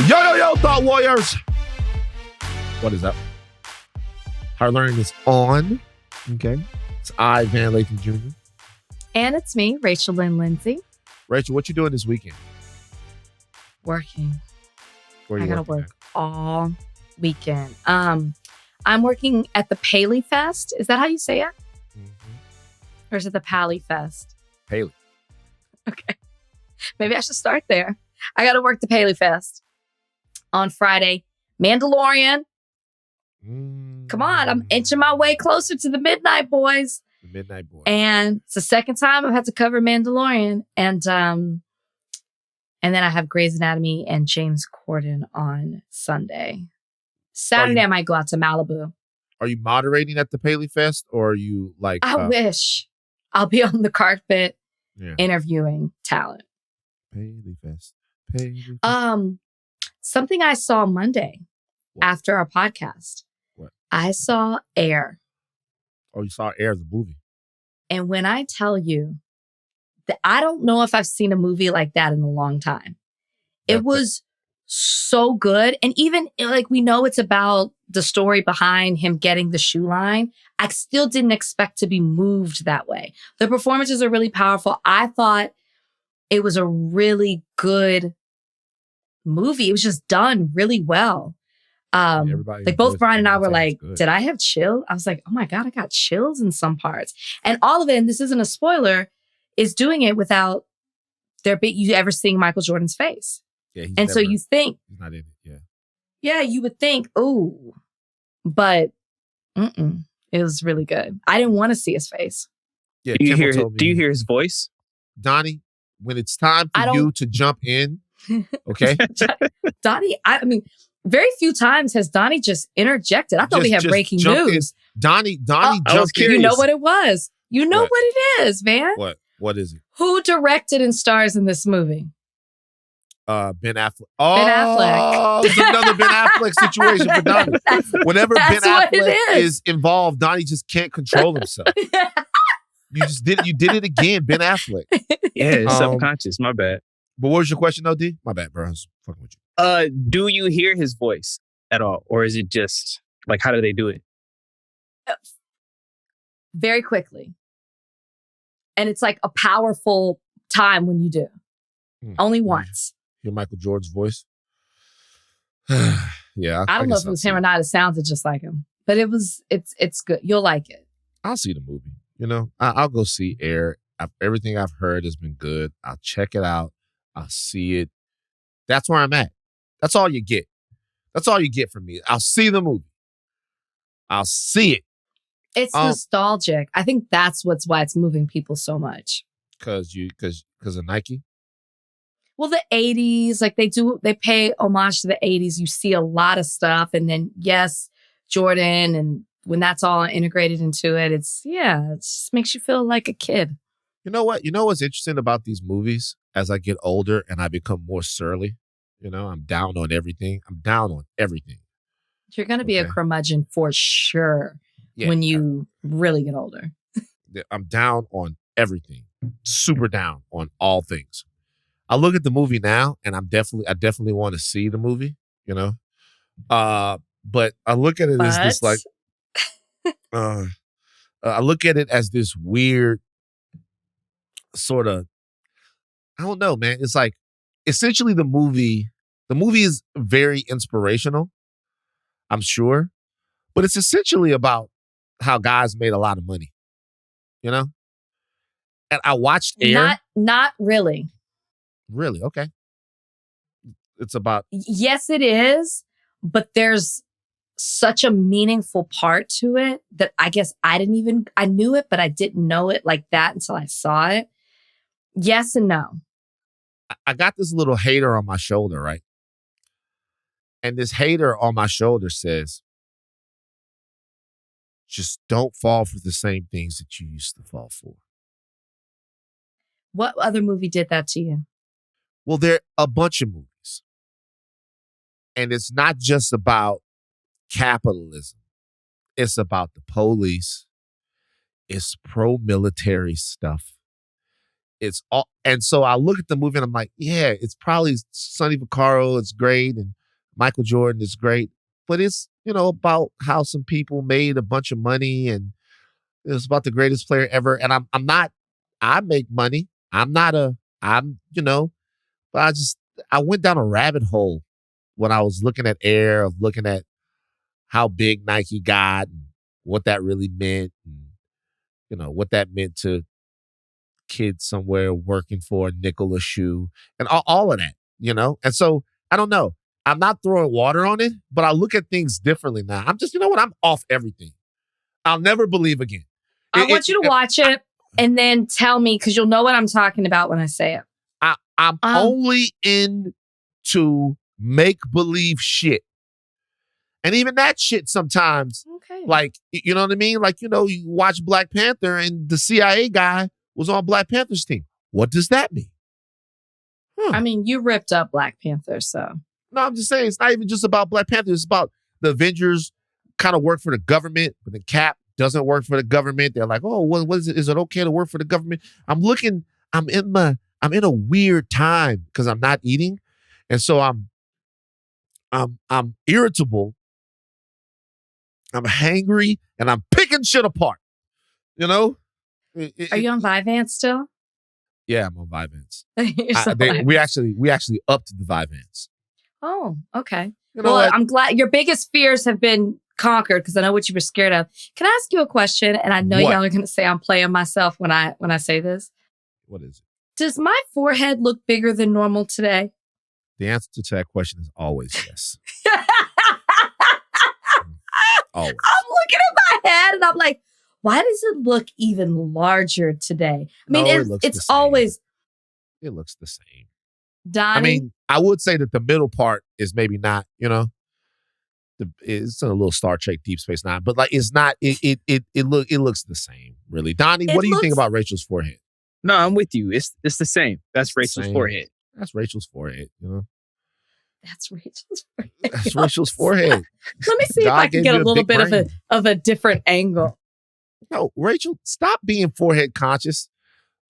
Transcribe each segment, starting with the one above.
Yo, Thought Warriors. What is up? Hard Learning is on. Okay. It's I, Van Lathan Jr. And it's me, Rachel Lindsay. Rachel, what you doing this weekend? Working. Where I you gotta working work all weekend. I'm working at the Paley Fest. Is that how you say it? Mm-hmm. Or is it the Pally Fest? Paley. Okay. Maybe I should start there. I gotta work the Paley Fest on Friday. Mandalorian. Come on, I'm inching my way closer to the Midnight Boys. The Midnight Boys. And it's the second time I've had to cover Mandalorian. And then I have Grey's Anatomy and James Corden on Sunday. Saturday, I might go out to Malibu. Are you moderating at the Paley Fest, or are you like... I wish. I'll be on the carpet interviewing talent. Paley Fest. Paley Fest. Something I saw Monday after our podcast. What? I saw Air. Oh, you saw Air, the movie. And when I tell you that I don't know if I've seen a movie like that in a long time. It was so good. And even like we know it's about the story behind him getting the shoe line. I still didn't expect to be moved that way. The performances are really powerful. I thought it was a really good movie. It was just done really well. Like both Brian and I were like, did I have chills? I was like, oh my God, I got chills in some parts. And all of it, and this isn't a spoiler, is doing it without you ever seeing Michael Jordan's face. Yeah, so you think, he's not in it. Yeah. Yeah, you would think, oh, but it was really good. I didn't want to see his face. Yeah. Do you hear his voice? Donnie, when it's time for you to jump in, okay? Donnie, I mean, very few times has Donnie just interjected. I thought we had breaking news. Donnie jumped in. You know what it was. You know what it is, man. What is it? Who directed and stars in this movie? Ben Affleck. Oh, Ben Affleck. It's another Ben Affleck situation for Donnie. Whenever Ben Affleck is involved, Donnie just can't control himself. You did it again, Ben Affleck. Yeah, it's subconscious. My bad. But what was your question, though, D? My bad, bro. I was fucking with you. Do you hear his voice at all? Or is it just, like, how do they do it? Very quickly. And it's like a powerful time when you do. Only once. Hear Michael Jordan's voice? Yeah. I don't know if it was him or not. It sounded just like him. But it's good. You'll like it. I'll see the movie. You know, I'll go see Air. Everything I've heard has been good. I'll check it out. I'll see it. That's where I'm at. That's all you get. That's all you get from me. I'll see the movie. I'll see it. It's nostalgic. I think that's why it's moving people so much. Because of Nike? Well, the 80s, like they pay homage to the 80s. You see a lot of stuff. And then, yes, Jordan. And when that's all integrated into it, it just makes you feel like a kid. You know what? You know what's interesting about these movies? As I get older and I become more surly, you know, I'm down on everything. You're going to be a curmudgeon for sure when you really get older. I'm down on everything. Super down on all things. I look at the movie now and I definitely want to see the movie, you know. But I look at it as this like I look at it as this weird sort of, I don't know, man. It's like essentially the movie is very inspirational, I'm sure, but it's essentially about how guys made a lot of money, you know? And I watched Air. Not really. Really? Okay. It's about... Yes, it is, but there's such a meaningful part to it that I guess I knew it, but I didn't know it like that until I saw it. Yes and no. I got this little hater on my shoulder, right? And this hater on my shoulder says, just don't fall for the same things that you used to fall for. What other movie did that to you? Well, there are a bunch of movies. And it's not just about capitalism. It's about the police. It's pro-military stuff. It's all, and so I look at the movie and I'm like, yeah, it's probably Sonny Vaccaro. It's great, and Michael Jordan is great, but it's about how some people made a bunch of money, and it's about the greatest player ever. And I'm not. I make money. I'm not a. I'm but I went down a rabbit hole when I was looking at Air, of looking at how big Nike got and what that really meant, and what that meant to kids somewhere working for a nickel a shoe, and all of that, And so I don't know. I'm not throwing water on it, but I look at things differently now. I'm just, what? I'm off everything. I'll never believe again. I want you to watch it and then tell me, because you'll know what I'm talking about when I say it. I'm only into make-believe shit. And even that shit sometimes, like, you know what I mean? Like, you watch Black Panther and the CIA guy was on Black Panther's team. What does that mean? I mean, you ripped up Black Panther, so. No, I'm just saying, it's not even just about Black Panther. It's about the Avengers kind of work for the government, but the Cap doesn't work for the government. They're like, oh, what is it? Is it okay to work for the government? I'm in a weird time because I'm not eating. And so I'm irritable. I'm hangry, and I'm picking shit apart. Are you on Vyvanse still? Yeah, I'm on Vyvanse. Vyvanse. We actually upped the Vyvanse. Oh, okay. I'm glad your biggest fears have been conquered, because I know what you were scared of. Can I ask you a question? And I know y'all are going to say I'm playing myself when I say this. What is it? Does my forehead look bigger than normal today? The answer to that question is always yes. Always. I'm looking at my head and I'm like, why does it look even larger today? I mean, it's always. It looks the same. Donnie? I mean, I would say that the middle part is maybe not, it's a little Star Trek Deep Space Nine, but like it's not. It looks the same, really. Donnie, what do you think about Rachel's forehead? No, I'm with you. It's the same. That's Rachel's forehead. That's Rachel's forehead. That's Rachel's forehead. That's Rachel's forehead. Let me see if I can get a little bit of a different angle. No, Rachel, stop being forehead conscious.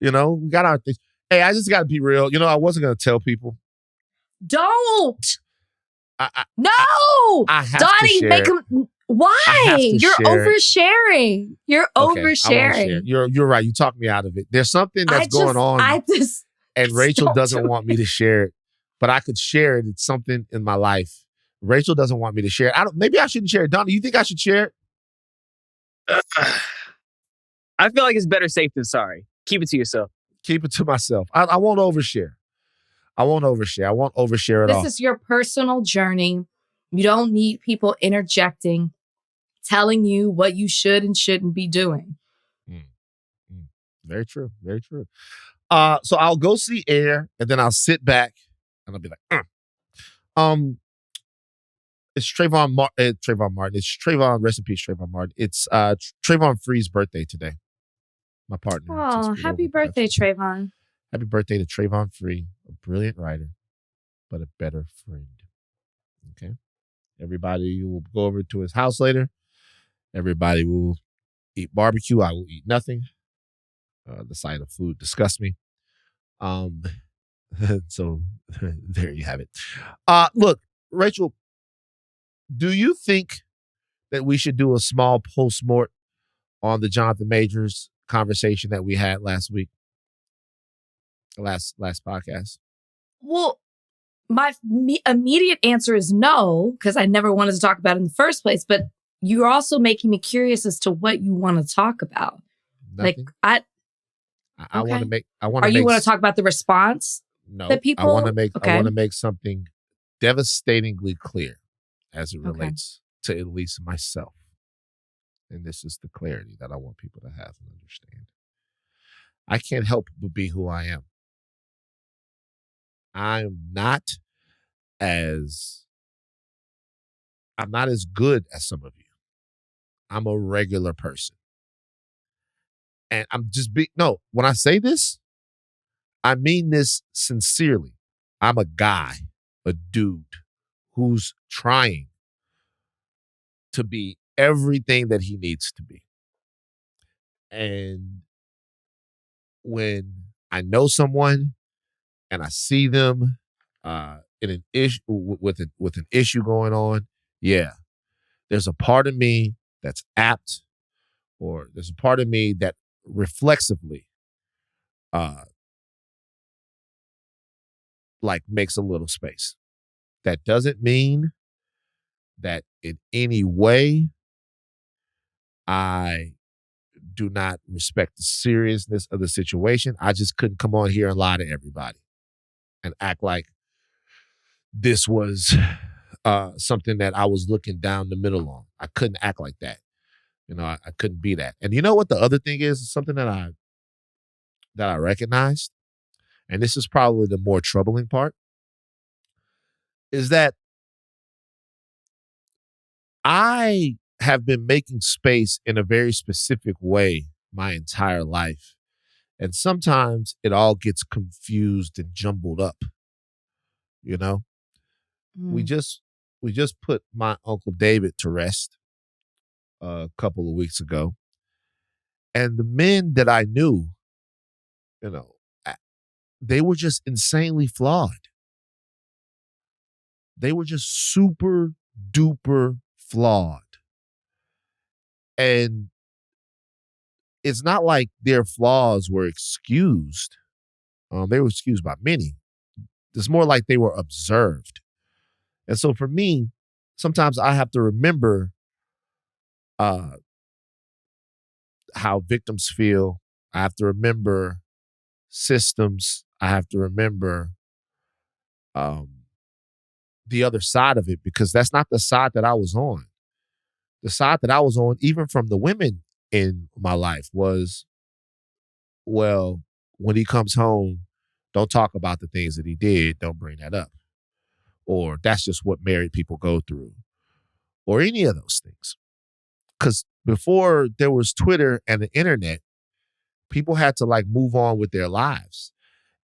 We got our things. Hey, I just got to be real. I wasn't going to tell people. Don't. No. I have Donnie, to share. make him. Why? You're oversharing. You're oversharing. You're right. You talked me out of it. There's something that's going on. And Rachel doesn't want me to share it, but I could share it. It's something in my life. Rachel doesn't want me to share it. Maybe I shouldn't share it. Donnie, you think I should share it? I feel like it's better safe than sorry. Keep it to yourself. Keep it to myself. I won't overshare. I won't overshare at all. This is your personal journey. You don't need people interjecting, telling you what you should and shouldn't be doing. Very true. Very true. So I'll go see Air, and then I'll sit back, and I'll be like, It's Trayvon Martin. It's Trayvon, rest in peace, Trayvon Martin. It's Trayvon Free's birthday today. My partner. Oh, happy birthday, Trayvon. Happy birthday to Trayvon Free, a brilliant writer, but a better friend. Okay? Everybody will go over to his house later. Everybody will eat barbecue. I will eat nothing. The sight of food disgusts me. So there you have it. Look, Rachel, do you think that we should do a small post-mort on the Jonathan Majors conversation that we had last week? The last podcast? Well, my immediate answer is no, because I never wanted to talk about it in the first place. But you're also making me curious as to what you want to talk about. Nothing? Like I want to make. You want to talk about the response? No, that people. I want to make. Okay. I want to make something devastatingly clear as it relates to at least myself, and this is the clarity that I want people to have and understand. I can't help but be who I am. I'm not as good as some of you. I'm a regular person. And I'm just when I say this, I mean this sincerely. I'm a guy, a dude who's trying to be everything that he needs to be. And when I know someone and I see them in an issue with an issue going on, yeah, there's a part of me that's apt, or there's a part of me that reflexively like makes a little space. That doesn't mean that in any way I do not respect the seriousness of the situation. I just couldn't come on here and lie to everybody and act like this was something that I was looking down the middle on. I couldn't act like that. I couldn't be that. And you know what the other thing is? Something that I recognized, and this is probably the more troubling part, is that I have been making space in a very specific way my entire life. And sometimes it all gets confused and jumbled up. We just put my Uncle David to rest a couple of weeks ago. And the men that I knew, they were just insanely flawed. They were just super duper flawed. And it's not like their flaws were excused. They were excused by many. It's more like they were observed. And so for me, sometimes I have to remember how victims feel. I have to remember systems. I have to remember the other side of it, because that's not the side that I was on. The side that I was on, even from the women in my life, was, well, when he comes home, don't talk about the things that he did. Don't bring that up. Or that's just what married people go through. Or any of those things. Because before there was Twitter and the internet, people had to like move on with their lives.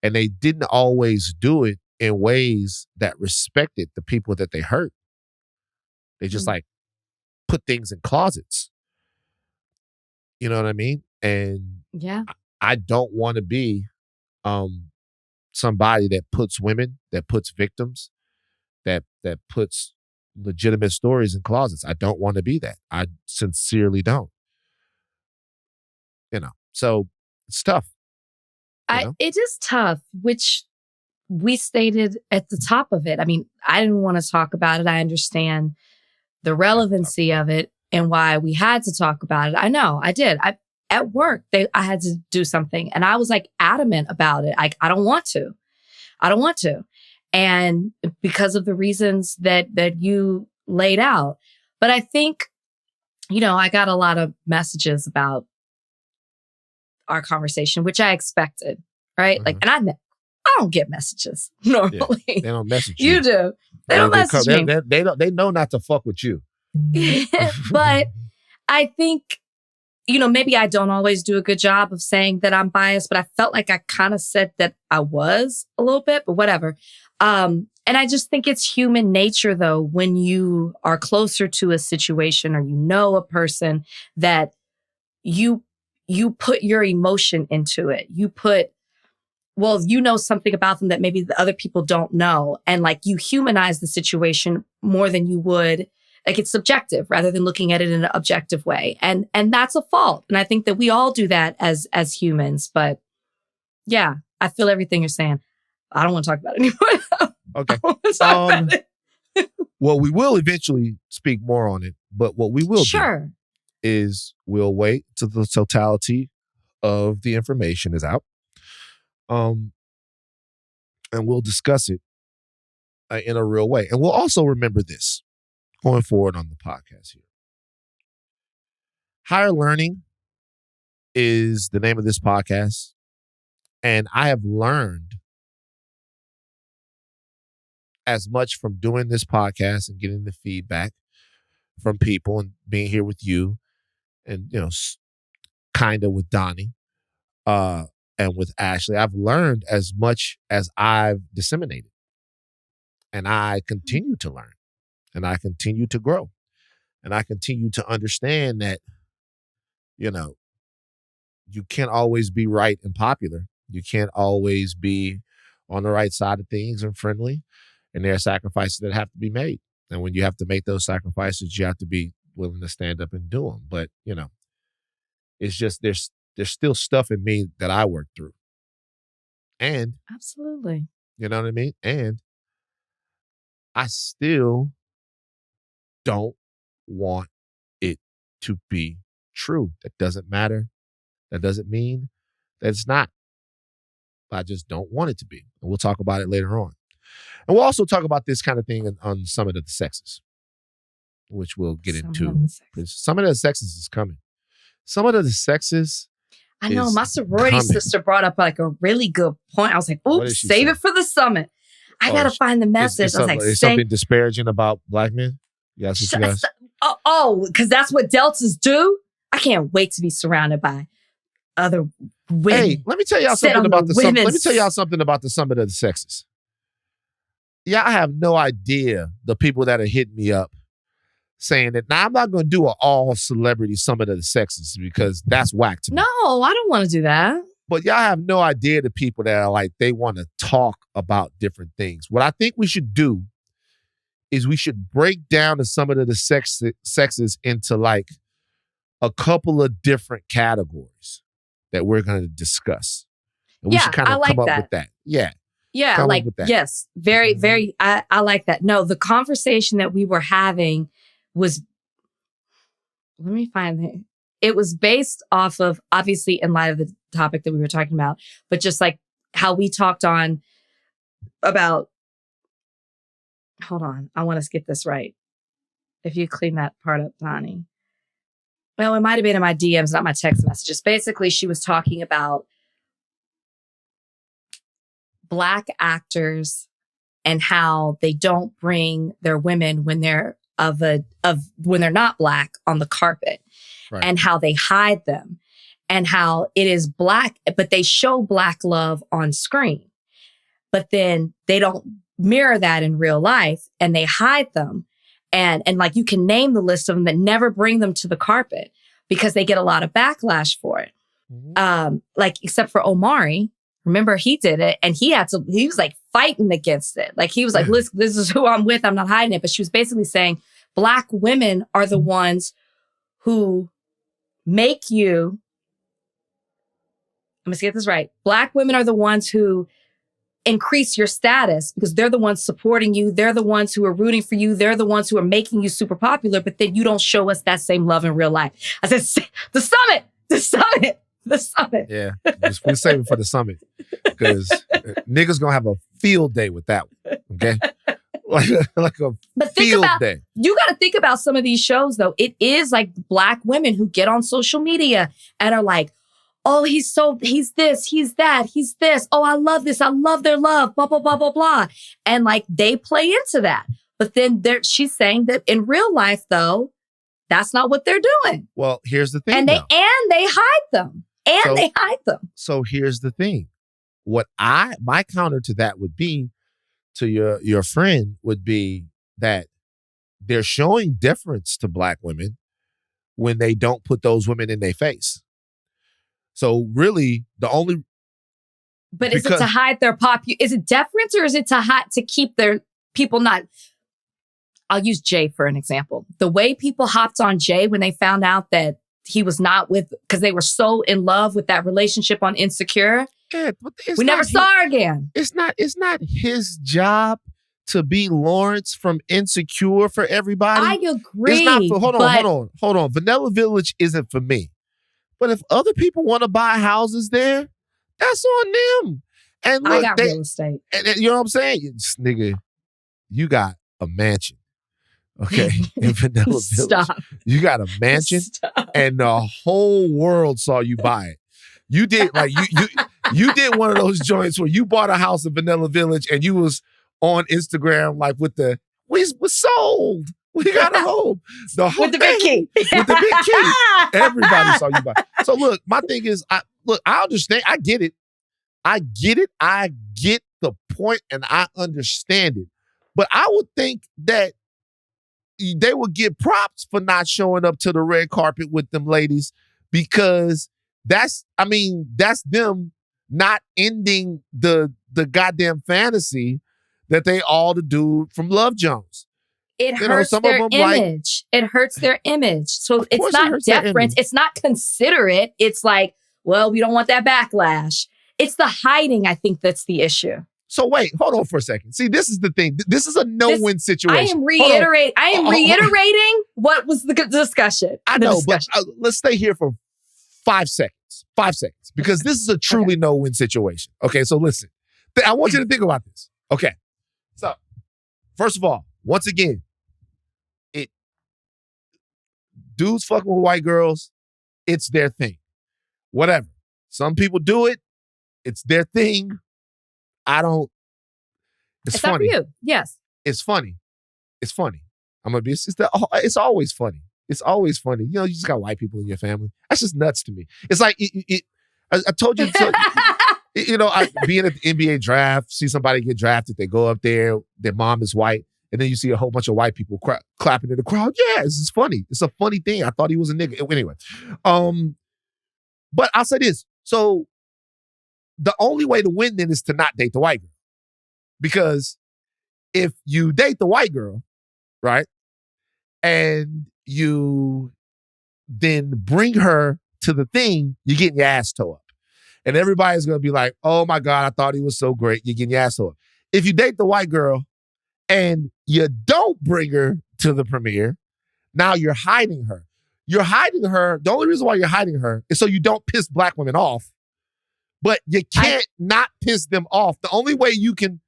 And they didn't always do it in ways that respected the people that they hurt. They just like put things in closets. You know what I mean? And yeah, I don't want to be somebody that puts women, that puts victims, that puts legitimate stories in closets. I don't want to be that. I sincerely don't. So it's tough. It is tough, which we stated at the top of it. I mean, I didn't want to talk about it. I understand the relevancy of it and why we had to talk about it. I know, I did. At work, I had to do something, and I was like adamant about it. I don't want to. I don't want to. And because of the reasons that you laid out. But I think, I got a lot of messages about our conversation, which I expected, right? Mm-hmm. Like, and I don't get messages normally. Yeah, they don't message you. You do. They don't message me. They know not to fuck with you. But I think, maybe I don't always do a good job of saying that I'm biased, but I felt like I kind of said that I was a little bit, but whatever. And I just think it's human nature, though, when you are closer to a situation or a person, that you put your emotion into it. You put, something about them that maybe the other people don't know. And like you humanize the situation more than you would. Like it's subjective rather than looking at it in an objective way. And that's a fault. And I think that we all do that as humans. But yeah, I feel everything you're saying. I don't want to talk about it anymore. Okay. Well, we will eventually speak more on it. But what we will do is we'll wait till the totality of the information is out. And we'll discuss it in a real way. And we'll also remember this going forward on the podcast here. Higher Learning is the name of this podcast. And I have learned as much from doing this podcast and getting the feedback from people and being here with you and, kind of with Donnie and with Ashleigh. I've learned as much as I've disseminated. And I continue to learn. And I continue to grow. And I continue to understand that, you can't always be right and popular. You can't always be on the right side of things and friendly. And there are sacrifices that have to be made. And when you have to make those sacrifices, you have to be willing to stand up and do them. But, it's just there's still stuff in me that I work through. And Absolutely. you know what I mean? And I still don't want it to be true. That doesn't matter. That doesn't mean that it's not. I just don't want it to be. And we'll talk about it later on. And we'll also talk about this kind of thing on Summit of the Sexes, which we'll get into. Summit of the Sexes is coming. Summit of the Sexes. I know. My sorority sister brought up like a really good point. I was like, oops, save it for the summit. I got to find the message. I was like, is something disparaging about Black men? Yes, you guys. Because that's what deltas do? I can't wait to be surrounded by other women. Hey, let me tell y'all something about the summit. Let me tell y'all something about the Summit of the Sexes. Yeah, I have no idea the people that are hitting me up saying that. Now, I'm not going to do an all celebrity Summit of the Sexes because that's whack to me. No, I don't want to do that. But y'all have no idea the people that are like, they want to talk about different things. What I think we should do is we should break down the Summit of the Sexes into like a couple of different categories that we're going to discuss. And we should kind of come up with that. Yeah. Yeah, like, yes, very, very, I like that. No, the conversation that we were having was, let me find it. It was based off of, obviously, in light of the topic that we were talking about, but just like how we talked on about, hold on, I want to get this right. If you clean that part up, Donnie. Well, it might have been in my DMs, not my text messages. Basically, she was talking about Black actors and how they don't bring their women when they're when they're not Black on the carpet, right. And how they hide them, and how it is Black, but they show Black love on screen, but then they don't mirror that in real life, and they hide them, and like you can name the list of them that never bring them to the carpet because they get a lot of backlash for it, like except for Omari. Remember, he did it and he was like fighting against it. Like he was like, listen, this is who I'm with. I'm not hiding it. But she was basically saying Black women are the ones who make you, I'm going to get this right. Black women are the ones who increase your status because they're the ones supporting you. They're the ones who are rooting for you. They're the ones who are making you super popular. But then you don't show us that same love in real life. I said, the summit. The summit. Yeah, we're saving for the summit because niggas gonna have a field day with that one. Okay, like a field day. You got to think about some of these shows though. It is like Black women who get on social media and are like, "Oh, he's this, he's that, he's this. Oh, I love this. I love their love. Blah blah blah blah blah." And like they play into that. But then she's saying that in real life though, that's not what they're doing. Well, here's the thing. And they hide them. They hide them. So here's the thing. My counter to that would be, to your friend, would be that they're showing deference to Black women when they don't put those women in their face. So really, the only... But is it to hide their is it deference or is it to keep their people not... I'll use Jay for an example. The way people hopped on Jay when they found out that he was not because they were so in love with that relationship on Insecure. Yeah, but we never saw her again. It's not his job to be Lawrence from Insecure for everybody. I agree. It's not for, hold on. Vanilla Village isn't for me. But if other people want to buy houses there, that's on them. And look, I got real estate. And you know what I'm saying? Nigga, you got a mansion. Okay, in Vanilla Village. Stop. You got a mansion, and the whole world saw you buy it. You did you did one of those joints where you bought a house in Vanilla Village, and you was on Instagram like with the we sold. We got a home. With the big key. With the big key. Everybody saw you buy. So look, my thing is, I understand. I get it. I get the point, and I understand it. But I would think that they would get props for not showing up to the red carpet with them ladies, because that's them not ending the goddamn fantasy that they all the dude from Love Jones. It hurts their image. It hurts their image. So it's not deference. It's not considerate. It's like, well, we don't want that backlash. It's the hiding, I think, that's the issue. So wait, hold on for a second. See, this is the thing. This is a no-win situation. I am reiterating what was the discussion. I know, but let's stay here for 5 seconds. 5 seconds. Because this is a truly no-win situation. Okay, so listen. I want you to think about this. Okay. So, first of all, once again, dudes fucking with white girls, it's their thing. Whatever. Some people do it. It's their thing. It's funny. Not for you. Yes. It's funny. It's funny. It's always funny. It's always funny. You know, you just got white people in your family. That's just nuts to me. It's like, I told you, being at the NBA draft, see somebody get drafted, they go up there, their mom is white, and then you see a whole bunch of white people clapping in the crowd. Yeah, this is funny. It's a funny thing. I thought he was a nigga. Anyway, but I'll say this. So the only way to win then is to not date the white girl. Because if you date the white girl, right, and you then bring her to the thing, you're getting your ass towed up. And everybody's going to be like, oh my God, I thought he was so great. You're getting your ass towed up. If you date the white girl and you don't bring her to the premiere, now you're hiding her. You're hiding her. The only reason why you're hiding her is so you don't piss black women off. But you can't not piss them off. The only way you can,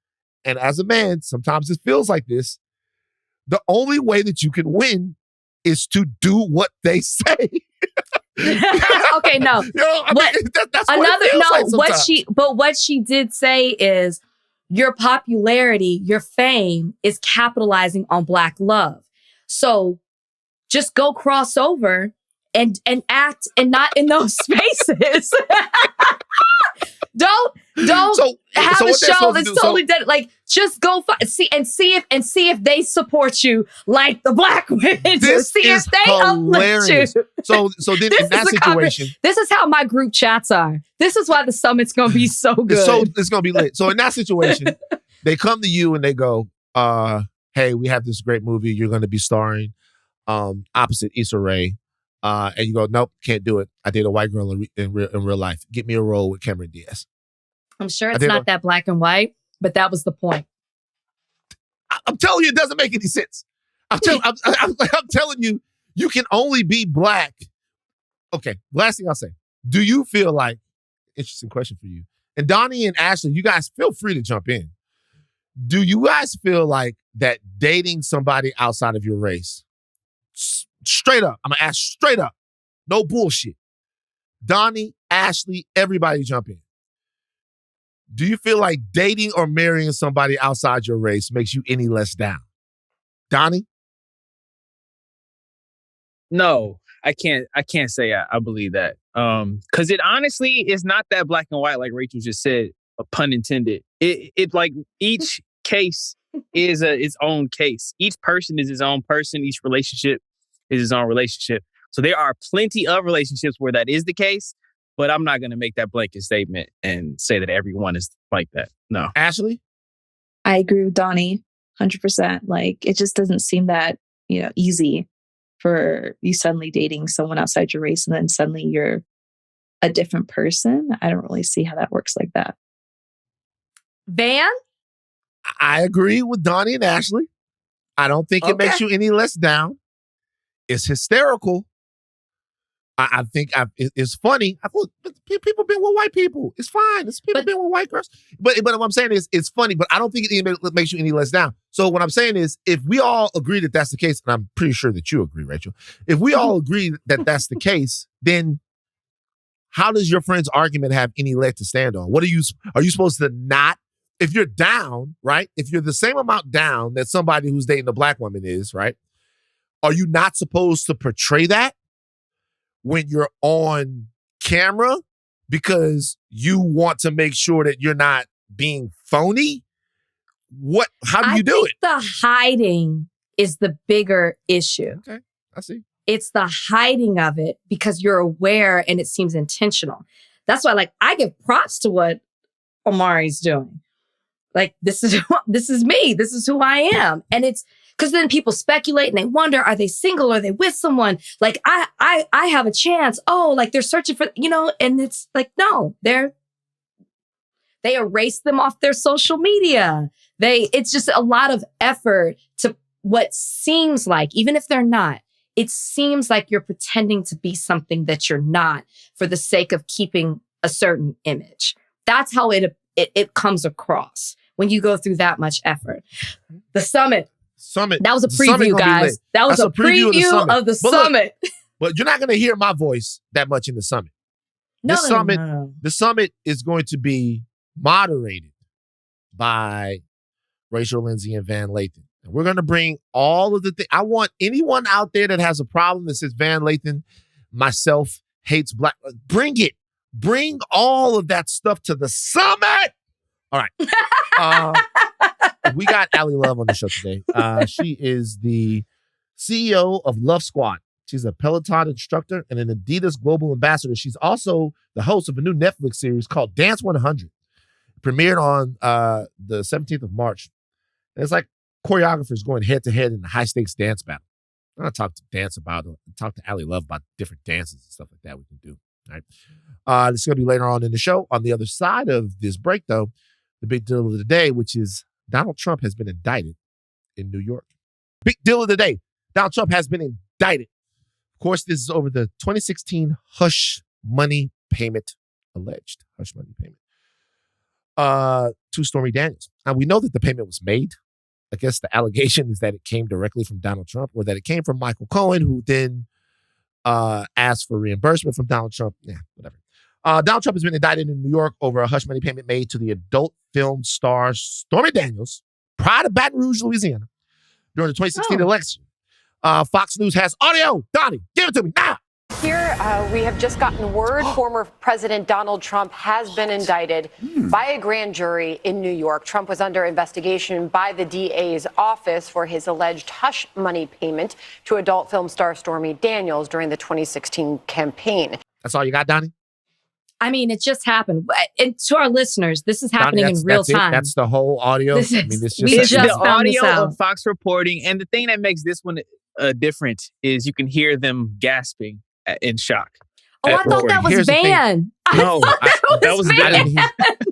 and as a man, sometimes it feels like this, the only way that you can win is to do what they say. Okay, no. That's what it feels like sometimes. What she did say is your popularity, your fame is capitalizing on black love. So just go cross over and act and not in those spaces. Don't have a show that's totally dead. Like, just go see if they support you like the black women do. See if they uplift you. So then in that situation, this is how my group chats are. This is why the summit's gonna be so good. It's gonna be lit. So in that situation, they come to you and they go, "Hey, we have this great movie. You're gonna be starring opposite Issa Rae." And you go, nope, can't do it. I date a white girl in real life. Get me a role with Cameron Diaz. I'm sure it's not that black and white, but that was the point. I'm telling you, it doesn't make any sense. I'm telling you, you can only be black. Okay, last thing I'll say. Do you feel like, interesting question for you, and Donnie and Ashleigh, you guys feel free to jump in. Do you guys feel like that dating somebody outside of your race, straight up, I'm going to ask straight up, no bullshit, Donnie, Ashleigh, everybody jump in. Do you feel like dating or marrying somebody outside your race makes you any less down? Donnie? No, I can't say I believe that. Because it honestly is not that black and white, like Rachel just said, a pun intended. It like each case is its own case. Each person is his own person. Each relationship is his own relationship. So there are plenty of relationships where that is the case, but I'm not going to make that blanket statement and say that everyone is like that. No. Ashleigh? I agree with Donnie 100%. Like, it just doesn't seem that, easy for you suddenly dating someone outside your race and then suddenly you're a different person. I don't really see how that works like that. Van? I agree with Donnie and Ashleigh. I don't think it makes you any less down. It's hysterical. I think it's funny. I thought people been with white people. It's fine. It's people been with white girls. But what I'm saying is, it's funny, but I don't think it makes you any less down. So what I'm saying is, if we all agree that that's the case, and I'm pretty sure that you agree, Rachel, if we all agree that that's the case, then how does your friend's argument have any leg to stand on? Are you supposed to not, if you're down, right? If you're the same amount down that somebody who's dating a black woman is, right? Are you not supposed to portray that when you're on camera because you want to make sure that you're not being phony? How do you do it? The hiding is the bigger issue. Okay, I see. It's the hiding of it because you're aware and it seems intentional. That's why, like, I give props to what Omari's doing. Like, this is me. This is who I am. And it's because then people speculate and they wonder, are they single? Are they with someone? Like, I have a chance. Oh, like they're searching for, and it's like, no, they erase them off their social media. It's just a lot of effort to what seems like, even if they're not, it seems like you're pretending to be something that you're not for the sake of keeping a certain image. That's how it comes across when you go through that much effort. The summit. That was a preview, guys. That was a preview of the summit. But you're not going to hear my voice that much in the summit. No. The summit is going to be moderated by Rachel Lindsay and Van Lathan. And we're going to bring all of the things. I want anyone out there that has a problem that says Van Lathan, myself, hates black. Bring it. Bring all of that stuff to the summit. All right. We got Ashleigh Love on the show today. She is the CEO of Love Squad. She's a Peloton instructor and an Adidas global ambassador. She's also the host of a new Netflix series called Dance 100. Premiered on the 17th of March. And it's like choreographers going head-to-head in a high-stakes dance battle. I'm going to talk to Ashleigh Love about different dances and stuff like that we can do. All right. This is going to be later on in the show. On the other side of this break, though, the big deal of the day, which is Donald Trump has been indicted in New York. Big deal of the day. Donald Trump has been indicted. Of course, this is over the 2016 hush money payment, alleged hush money payment, to Stormy Daniels. Now, we know that the payment was made. I guess the allegation is that it came directly from Donald Trump or that it came from Michael Cohen, who then asked for reimbursement from Donald Trump. Yeah, whatever. Donald Trump has been indicted in New York over a hush money payment made to the adult film star Stormy Daniels, prior to Baton Rouge, Louisiana, during the 2016 election. Fox News has audio. Donnie, give it to me now. Here, we have just gotten word former President Donald Trump has been indicted by a grand jury in New York. Trump was under investigation by the DA's office for his alleged hush money payment to adult film star Stormy Daniels during the 2016 campaign. That's all you got, Donnie? I mean, it just happened. And to our listeners, this is happening in real time. That's the whole audio. We just the found audio this out. of Fox reporting. And the thing that makes this one different is you can hear them gasping in shock. Oh, I thought that was Van. No, that was Van.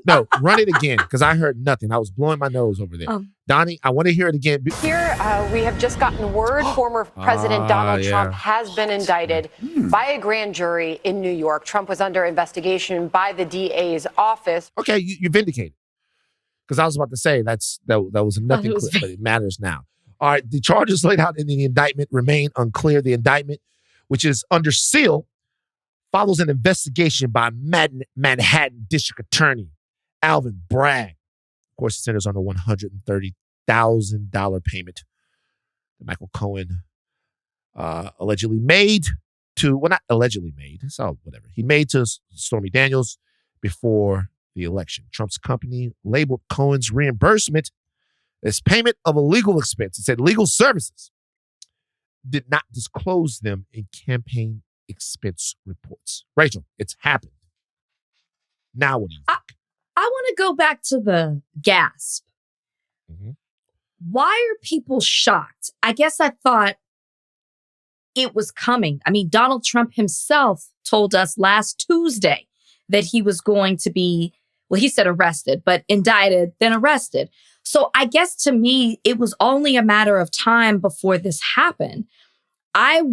No, run it again, because I heard nothing. I was blowing my nose over there. Donnie, I want to hear it again. Here, we have just gotten word former President Donald Trump has been indicted by a grand jury in New York. Trump was under investigation by the DA's office. Okay, you vindicated. Because I was about to say that was nothing clear, but it matters now. All right, the charges laid out in the indictment remain unclear. The indictment, which is under seal, follows an investigation by Manhattan District Attorney Alvin Bragg. Of course, it centers on a $130,000 payment that Michael Cohen allegedly made to, well, not allegedly made, so whatever. He made to Stormy Daniels before the election. Trump's company labeled Cohen's reimbursement as payment of a legal expense. It said legal services did not disclose them in campaign expense reports. Rachel, it's happened. Now what do you think? I want to go back to the gasp. Mm-hmm. Why are people shocked? I guess I thought it was coming. I mean, Donald Trump himself told us last Tuesday that he was going to be, well, he said arrested, but indicted, then arrested. So I guess to me, it was only a matter of time before this happened. I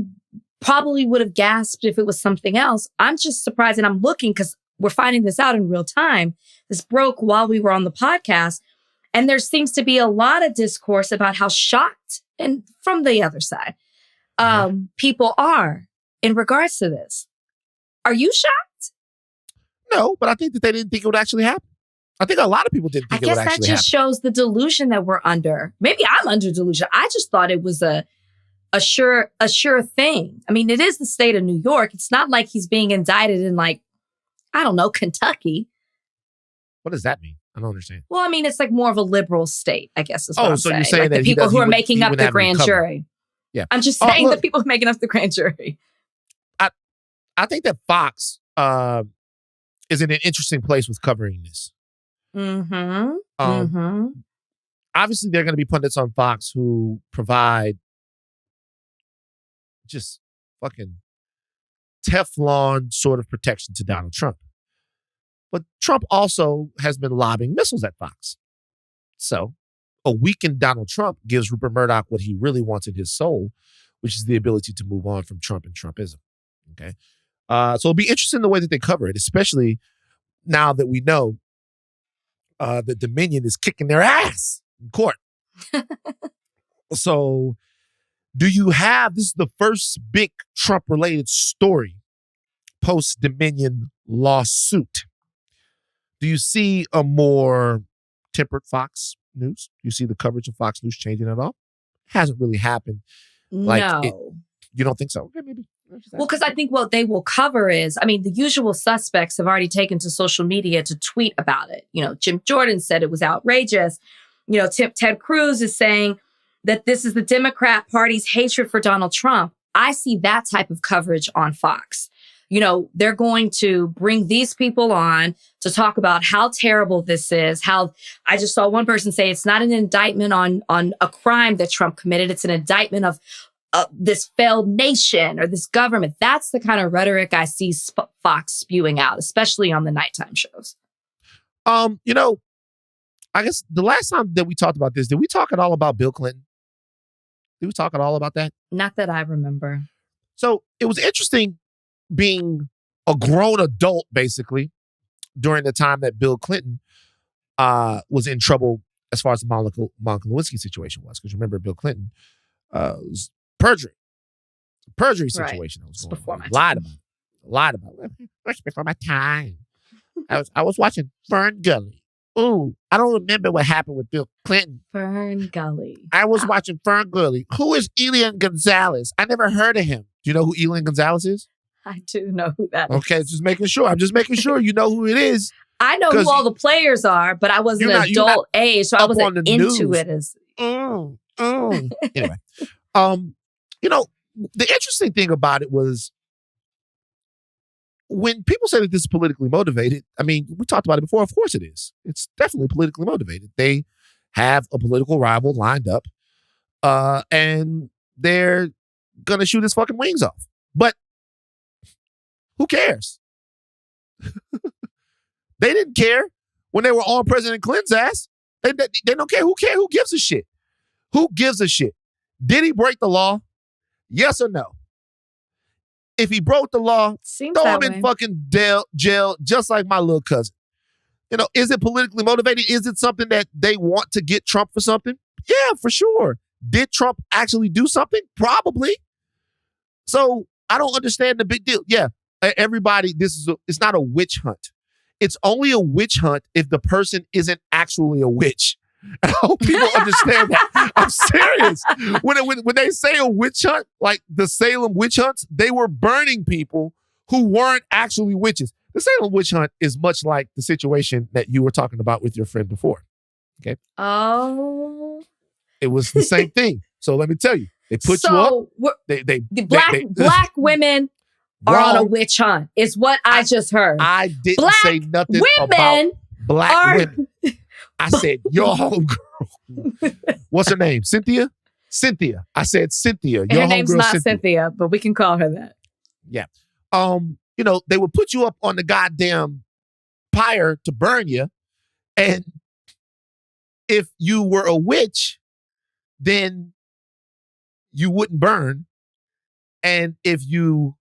probably would have gasped if it was something else. I'm just surprised, and I'm looking because we're finding this out in real time. This broke while we were on the podcast, and there seems to be a lot of discourse about how shocked, and from the other side, people are in regards to this. Are you shocked? No, but I think that they didn't think it would actually happen. I think a lot of people didn't think it would actually happen. I guess that just shows the delusion that we're under. Maybe I'm under delusion. I just thought it was a sure thing. I mean, it is the state of New York. It's not like he's being indicted in, like, I don't know, Kentucky. What does that mean? I don't understand. Well, I mean, it's like more of a liberal state, I guess is what I'm saying. You're saying like that the people who are making up the grand jury. Yeah. I'm just saying the people who are making up the grand jury. I think that Fox is in an interesting place with covering this. Obviously, there are going to be pundits on Fox who provide just fucking Teflon sort of protection to Donald Trump. But Trump also has been lobbing missiles at Fox. So a weakened Donald Trump gives Rupert Murdoch what he really wants in his soul, which is the ability to move on from Trump and Trumpism. Okay. So it'll be interesting the way that they cover it, especially now that we know that Dominion is kicking their ass in court. So this is the first big Trump-related story post-Dominion lawsuit. Do you see a more tempered Fox News? Do you see the coverage of Fox News changing at all? Hasn't really happened. No. You don't think so? Okay, maybe. Well, because I think what they will cover is, the usual suspects have already taken to social media to tweet about it. Jim Jordan said it was outrageous. Ted Cruz is saying that this is the Democrat Party's hatred for Donald Trump. I see that type of coverage on Fox. They're going to bring these people on to talk about how terrible this is. How I just saw one person say it's not an indictment on a crime that Trump committed. It's an indictment of this failed nation or this government. That's the kind of rhetoric I see Fox spewing out, especially on the nighttime shows. I guess the last time that we talked about this, did we talk at all about Bill Clinton? Did we talk at all about that? Not that I remember. So it was interesting being a grown adult, basically, during the time that Bill Clinton was in trouble as far as the Monica Lewinsky situation was. Because remember, Bill Clinton was perjury situation. Right. That was Before my time. Lied about it. Much before my time. I was watching Fern Gully. Ooh, I don't remember what happened with Bill Clinton. Fern Gully. I was watching Fern Gully. Who is Elian Gonzalez? I never heard of him. Do you know who Elian Gonzalez is? I do know who that is. Okay, just making sure. I'm just making sure you know who it is. I know who all the players are, but I wasn't adult age, so I wasn't into it as. Anyway, the interesting thing about it was when people say that this is politically motivated. We talked about it before. Of course it is. It's definitely politically motivated. They have a political rival lined up, and they're gonna shoot his fucking wings off. But who cares? They didn't care when they were on President Clinton's ass. They don't care. Who cares? Who gives a shit? Who gives a shit? Did he break the law? Yes or no? If he broke the law, throw him in fucking jail, just like my little cousin. Is it politically motivated? Is it something that they want to get Trump for something? Yeah, for sure. Did Trump actually do something? Probably. So I don't understand the big deal. Yeah, everybody, it's not a witch hunt. It's only a witch hunt if the person isn't actually a witch. I hope people understand that. I'm serious. When they say a witch hunt, like the Salem witch hunts, they were burning people who weren't actually witches. The Salem witch hunt is much like the situation that you were talking about with your friend before. Okay. Oh. It was the same thing. So let me tell you, they put you up. Black women are on a witch hunt, is what I just heard. I didn't say nothing about black women. I said, your homegirl. What's her name? Cynthia? Cynthia. I said Cynthia. Your her name's homegirl not Cynthia, but we can call her that. Yeah. They would put you up on the goddamn pyre to burn you. And if you were a witch, then you wouldn't burn. And if you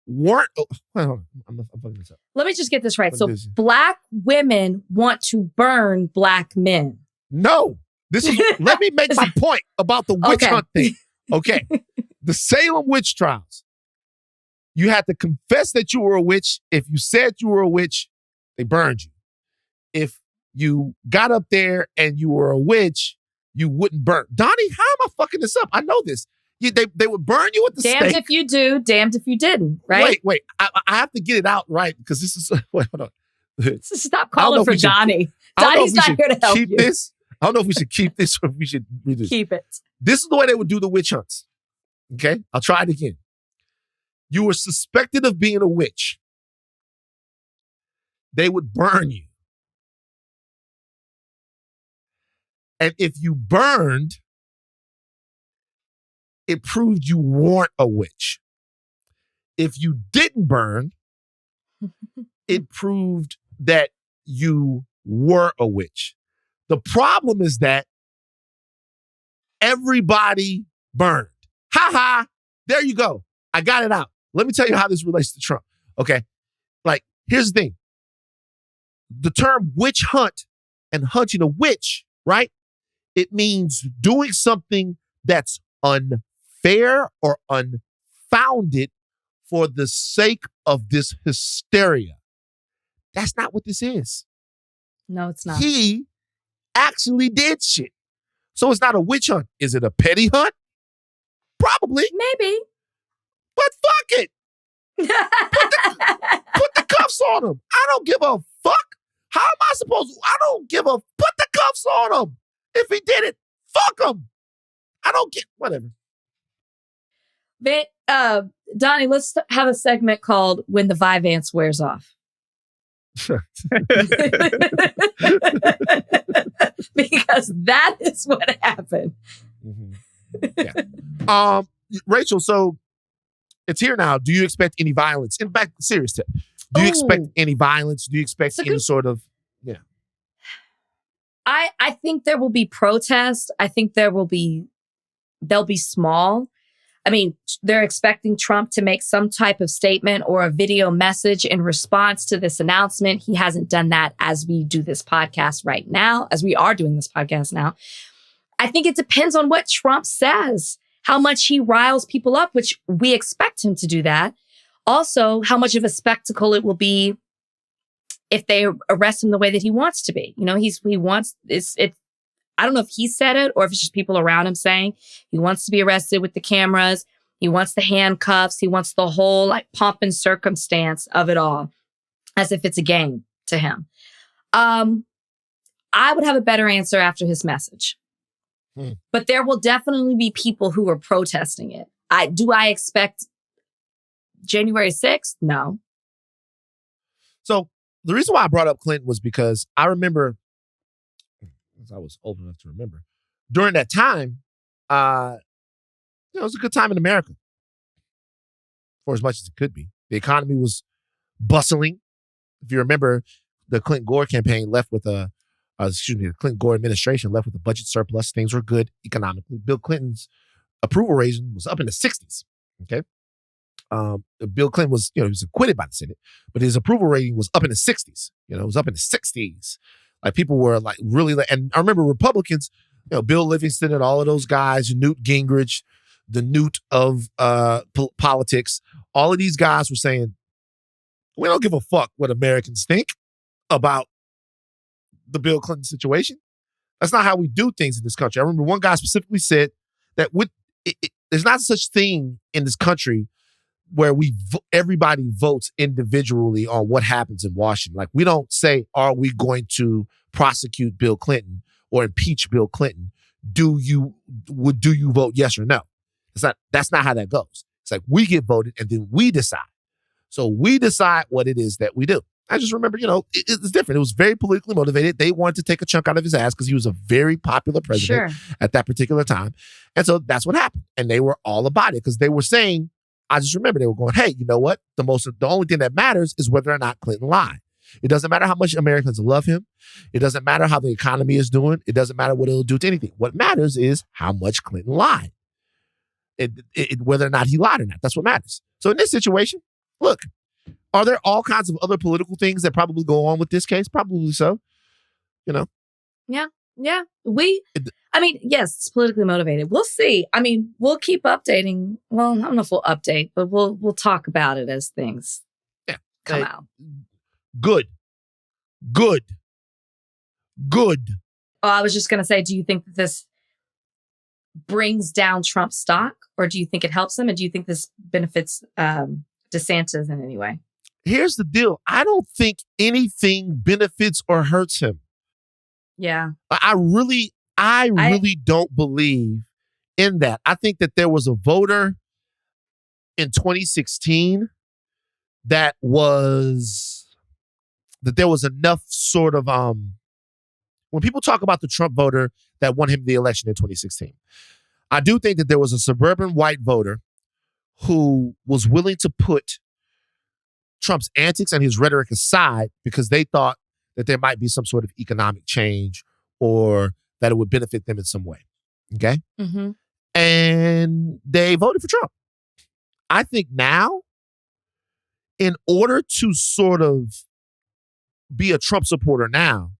weren't, I'm fucking this up. Let me just get this right. So black women want to burn black men. No, let me make my point about the witch hunt thing. Okay. The Salem witch trials. You had to confess that you were a witch. If you said you were a witch, they burned you. If you got up there and you were a witch, you wouldn't burn. Donnie, how am I fucking this up? I know this. They would burn you at the stake. Damned if you do, damned if you didn't, right? Wait. I have to get it out right because this is... Wait, hold on. Stop calling for Donnie. Donnie's not here to help you. I don't know if we should keep this or if we should redo this. Keep it. This is the way they would do the witch hunts. Okay? I'll try it again. You were suspected of being a witch. they would burn you. And if you burned, it proved you weren't a witch. If you didn't burn, it proved that you were a witch. The problem is that everybody burned. Ha ha. There you go. I got it out. Let me tell you how this relates to Trump. Okay. Like, here's the thing. The term witch hunt and hunting a witch, right? It means doing something that's unfair or unfounded for the sake of this hysteria. That's not what this is. No, it's not. He actually did shit. So it's not a witch hunt. Is it a petty hunt? Probably. Maybe. But fuck it. Put the cuffs on him. I don't give a fuck. How am I supposed to? I don't give a. Put the cuffs on him. If he did it, fuck him. I don't get whatever. Donnie, let's have a segment called "When the Vyvanse Wears Off." Because that is what happened. Mm-hmm. Yeah. Rachel, so it's here now. Do you expect any violence? In fact, serious tip. Do you expect any violence? Do you expect any sort of, I think there will be protests. I think they'll be small. I mean, they're expecting Trump to make some type of statement or a video message in response to this announcement. He hasn't done that as we do this podcast right now, as we are doing this podcast now. I think it depends on what Trump says, how much he riles people up, which we expect him to do that. Also, how much of a spectacle it will be if they arrest him the way that he wants to be. You know, he wants it. I don't know if he said it or if it's just people around him saying he wants to be arrested with the cameras. He wants the handcuffs. He wants the whole like pomp and circumstance of it all, as if it's a game to him. I would have a better answer after his message. But there will definitely be people who are protesting it. Do I expect January 6th? No. So the reason why I brought up Clinton was because I remember, as I was old enough to remember, during that time, it was a good time in America, for as much as it could be. The economy was bustling. If you remember, the Clinton-Gore campaign left with the Clinton-Gore administration left with a budget surplus. Things were good economically. Bill Clinton's approval rating was up in the 60s. Okay. Bill Clinton was, he was acquitted by the Senate, but his approval rating was up in the 60s. It was up in the 60s. Like people were like really, and I remember Republicans, Bill Livingston and all of those guys, Newt Gingrich, the Newt of politics, all of these guys were saying, we don't give a fuck what Americans think about the Bill Clinton situation. That's not how we do things in this country. I remember one guy specifically said that there's not such thing in this country where everybody votes individually on what happens in Washington. Like we don't say, are we going to prosecute Bill Clinton or impeach Bill Clinton? Do you vote yes or no? That's not how that goes. It's like we get voted and then we decide. So we decide what it is that we do. I just remember, it's different. It was very politically motivated. They wanted to take a chunk out of his ass because he was a very popular president at that particular time. And so that's what happened. And they were all about it because they were saying, I just remember they were going, hey, you know what? The only thing that matters is whether or not Clinton lied. It doesn't matter how much Americans love him. It doesn't matter how the economy is doing. It doesn't matter what it'll do to anything. What matters is how much Clinton lied. Whether or not he lied or not. That's what matters. So in this situation, look, are there all kinds of other political things that probably go on with this case? Probably so. Yeah. Yes, it's politically motivated. We'll see. I mean, we'll keep updating. Well, I don't know if we'll update, but we'll talk about it as things come out. Good. Oh, I was just going to say, do you think that this brings down Trump's stock or do you think it helps him? And do you think this benefits DeSantis in any way? Here's the deal. I don't think anything benefits or hurts him. Yeah. I really don't believe in that. I think that there was a voter in 2016 that was that there was enough sort of when people talk about the Trump voter that won him the election in 2016, I do think that there was a suburban white voter who was willing to put Trump's antics and his rhetoric aside because they thought that there might be some sort of economic change or that it would benefit them in some way. Okay? Mm-hmm. And they voted for Trump. I think now, in order to sort of be a Trump supporter now,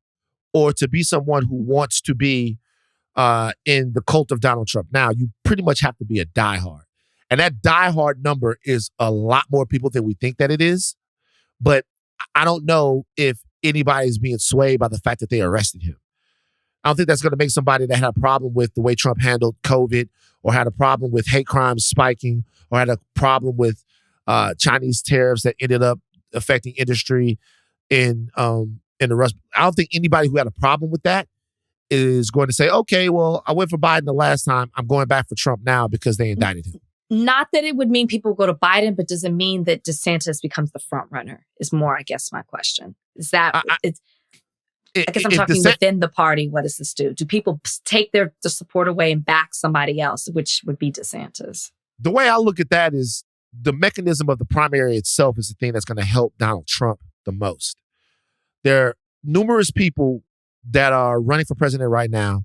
or to be someone who wants to be in the cult of Donald Trump now, you pretty much have to be a diehard. And that diehard number is a lot more people than we think that it is. But I don't know if anybody is being swayed by the fact that they arrested him. I don't think that's going to make somebody that had a problem with the way Trump handled COVID, or had a problem with hate crimes spiking, or had a problem with Chinese tariffs that ended up affecting industry in the rest. I don't think anybody who had a problem with that is going to say, okay, well, I went for Biden the last time, I'm going back for Trump now because they indicted him. Not that it would mean people go to Biden, but does it mean that DeSantis becomes the front runner? Is more, I guess, my question. Is that I guess I'm talking within the party. What does this do? Do people take the support away and back somebody else, which would be DeSantis? The way I look at that is the mechanism of the primary itself is the thing that's going to help Donald Trump the most. There are numerous people that are running for president right now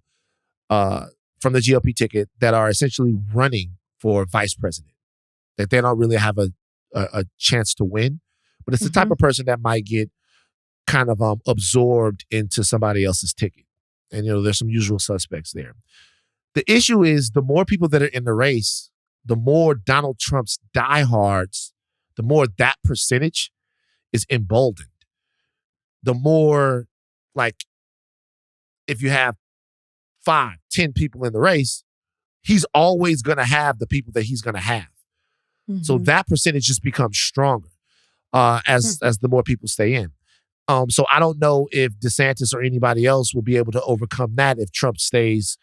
from the GOP ticket that are essentially running for vice president, that they don't really have a chance to win. But it's the type of person that might get kind of absorbed into somebody else's ticket. And, there's some usual suspects there. The issue is the more people that are in the race, the more Donald Trump's diehards, the more that percentage is emboldened. The more, like, if you have 5, 10 people in the race, he's always going to have the people that he's going to have. Mm-hmm. So that percentage just becomes stronger as the more people stay in. So I don't know if DeSantis or anybody else will be able to overcome that if Trump stays,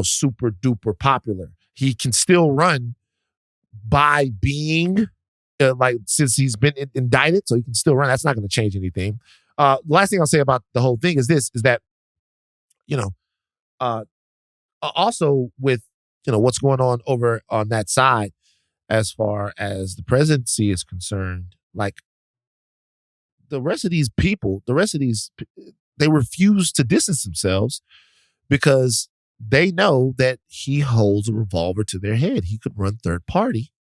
super duper popular. He can still run by being since he's been indicted, so he can still run. That's not going to change anything. The last thing I'll say about the whole thing is that, also with, what's going on over on that side, as far as the presidency is concerned, like the rest of these people, they refuse to distance themselves because they know that he holds a revolver to their head. He could run third party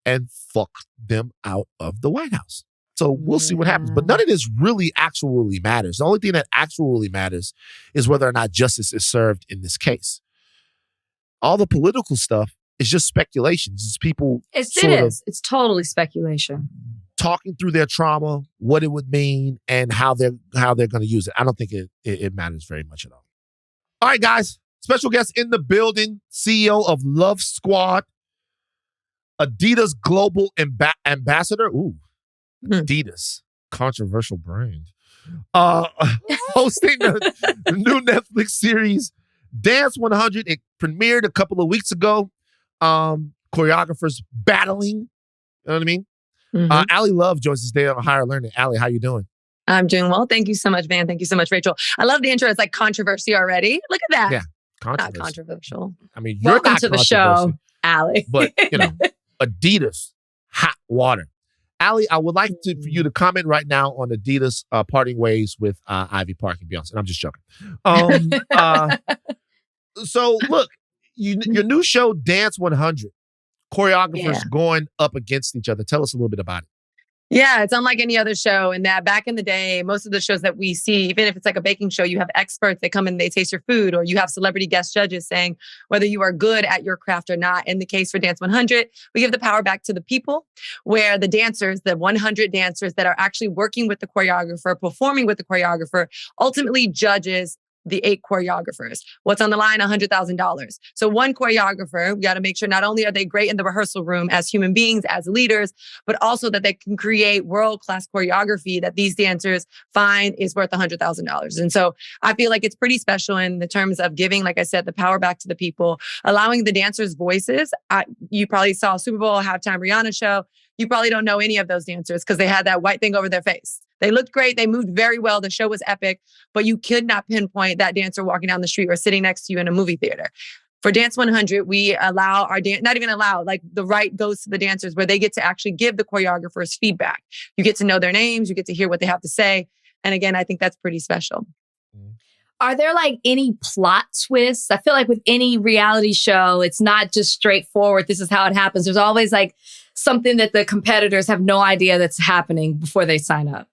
and fuck them out of the White House. So we'll see what happens. But none of this really actually matters. The only thing that actually matters is whether or not justice is served in this case. All the political stuff is just speculation. It's just people It's totally speculation. Talking through their trauma, what it would mean, and how they're going to use it. I don't think it matters very much at all. All right, guys. Special guest in the building, CEO of Love Squad, Adidas Global Ambassador. Ooh, Adidas, controversial brand. Hosting the new Netflix series Dance 100. It premiered a couple of weeks ago. Choreographers battling. You know what I mean? Allie Love joins us today on Higher Learning. Allie, how you doing? I'm doing well. Thank you so much, Van. Thank you so much, Rachel. I love the intro. It's like controversy already. Look at that. Yeah, not controversial. I mean, you're Welcome not to the show, Allie. But, Adidas, hot water. Allie, I would like for you to comment right now on Adidas parting ways with Ivy Park and Beyonce. And I'm just joking. So, look, your new show, Dance 100, choreographers going up against each other. Tell us a little bit about it. Yeah, it's unlike any other show in that back in the day, most of the shows that we see, even if it's like a baking show, you have experts that come in, they taste your food, or you have celebrity guest judges saying whether you are good at your craft or not. In the case for Dance 100, we give the power back to the people, where the dancers, the 100 dancers that are actually working with the choreographer, performing with the choreographer, ultimately judges the 8 choreographers. What's on the line? $100,000. So one choreographer, we got to make sure not only are they great in the rehearsal room as human beings, as leaders, but also that they can create world-class choreography that these dancers find is worth $100,000. And so I feel like it's pretty special in the terms of giving, like I said, the power back to the people, allowing the dancers' voices. You probably saw Super Bowl halftime Rihanna show. you probably don't know any of those dancers because they had that white thing over their face. They looked great. They moved very well. The show was epic, but you could not pinpoint that dancer walking down the street or sitting next to you in a movie theater. For Dance 100, we allow our not even allow, like the right goes to the dancers where they get to actually give the choreographers feedback. You get to know their names. You get to hear what they have to say. And again, I think that's pretty special. Are there like any plot twists? I feel like with any reality show, it's not just straightforward. This is how it happens. There's always like something that the competitors have no idea that's happening before they sign up.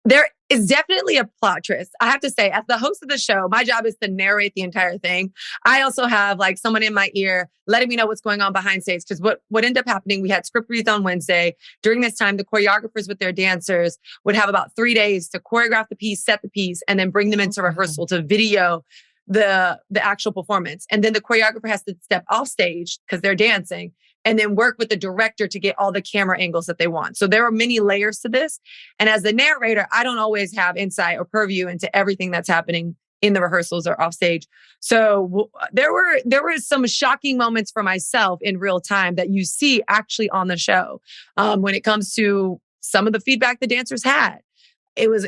There is definitely a plot twist. I have to say, as the host of the show, my job is to narrate the entire thing. I also have like someone in my ear letting me know what's going on behind stage. Because what ended up happening, we had script reads on Wednesday. During this time, the choreographers with their dancers would have about 3 days to choreograph the piece, set the piece, and then bring them into rehearsal to video the actual performance. And then the choreographer has to step off stage because they're dancing and then work with the director to get all the camera angles that they want. So there are many layers to this. And as the narrator, I don't always have insight or purview into everything that's happening in the rehearsals or off stage. So there were some shocking moments for myself in real time that you see actually on the show when it comes to some of the feedback the dancers had. It was,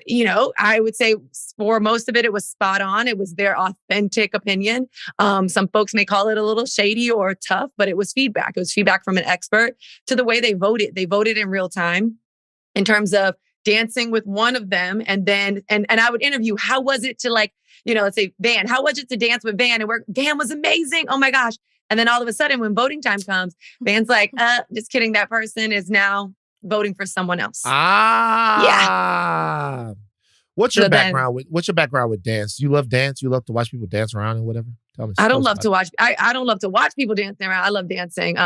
I would say for most of it, it was spot on. It was their authentic opinion. Some folks may call it a little shady or tough, but it was feedback. It was feedback from an expert to the way they voted. They voted in real time in terms of dancing with one of them. And then, and I would interview, how was it to let's say Van, how was it to dance with Van? And Van was amazing. Oh my gosh. And then all of a sudden when voting time comes, Van's like, just kidding. That person is now voting for someone else. Yeah. What's your background with dance? You love dance? You love to watch people dance around and whatever? Tell me. I don't love to watch people dancing around. I love dancing.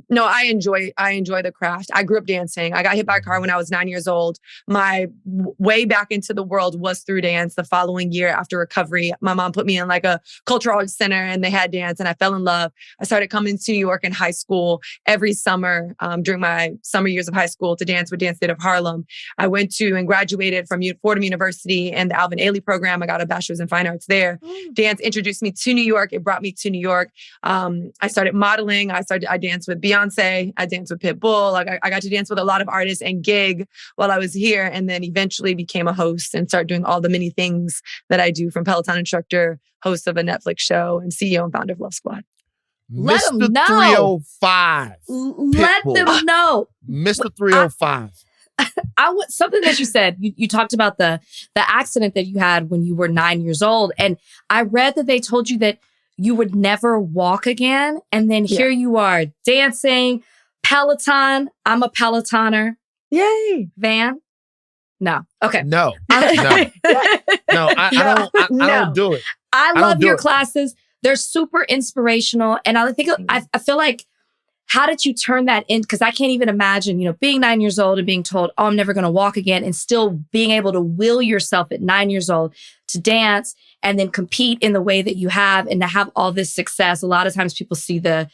No, I enjoy the craft. I grew up dancing. I got hit by a car when I was 9 years old. My way back into the world was through dance. The following year after recovery, my mom put me in like a cultural arts center and they had dance and I fell in love. I started coming to New York in high school every summer during my summer years of high school to dance with Dance State of Harlem. I went to and graduated from Fordham University and the Alvin Ailey program. I got a bachelor's in fine arts there. Dance introduced me to New York. It brought me to New York. I started modeling. I danced with Beyonce. I danced with Pitbull. I got to dance with a lot of artists and gig while I was here. And then eventually became a host and started doing all the many things that I do, from Peloton instructor, host of a Netflix show, and CEO and founder of Love Squad. Let Mr. them know. 305. Let Pitbull. them know. Mr. 305. I want something that you said. You talked about the accident that you had when you were 9 years old. And I read that they told you that you would never walk again. And then here you are dancing, Peloton. I'm a Pelotoner. Yay. Van? No. Okay. No. I don't do it. I love your classes. They're super inspirational. And I think I feel like, how did you turn that in? Because I can't even imagine, being 9 years old and being told, oh, I'm never going to walk again, and still being able to will yourself at 9 years old to dance and then compete in the way that you have and to have all this success. A lot of times people see the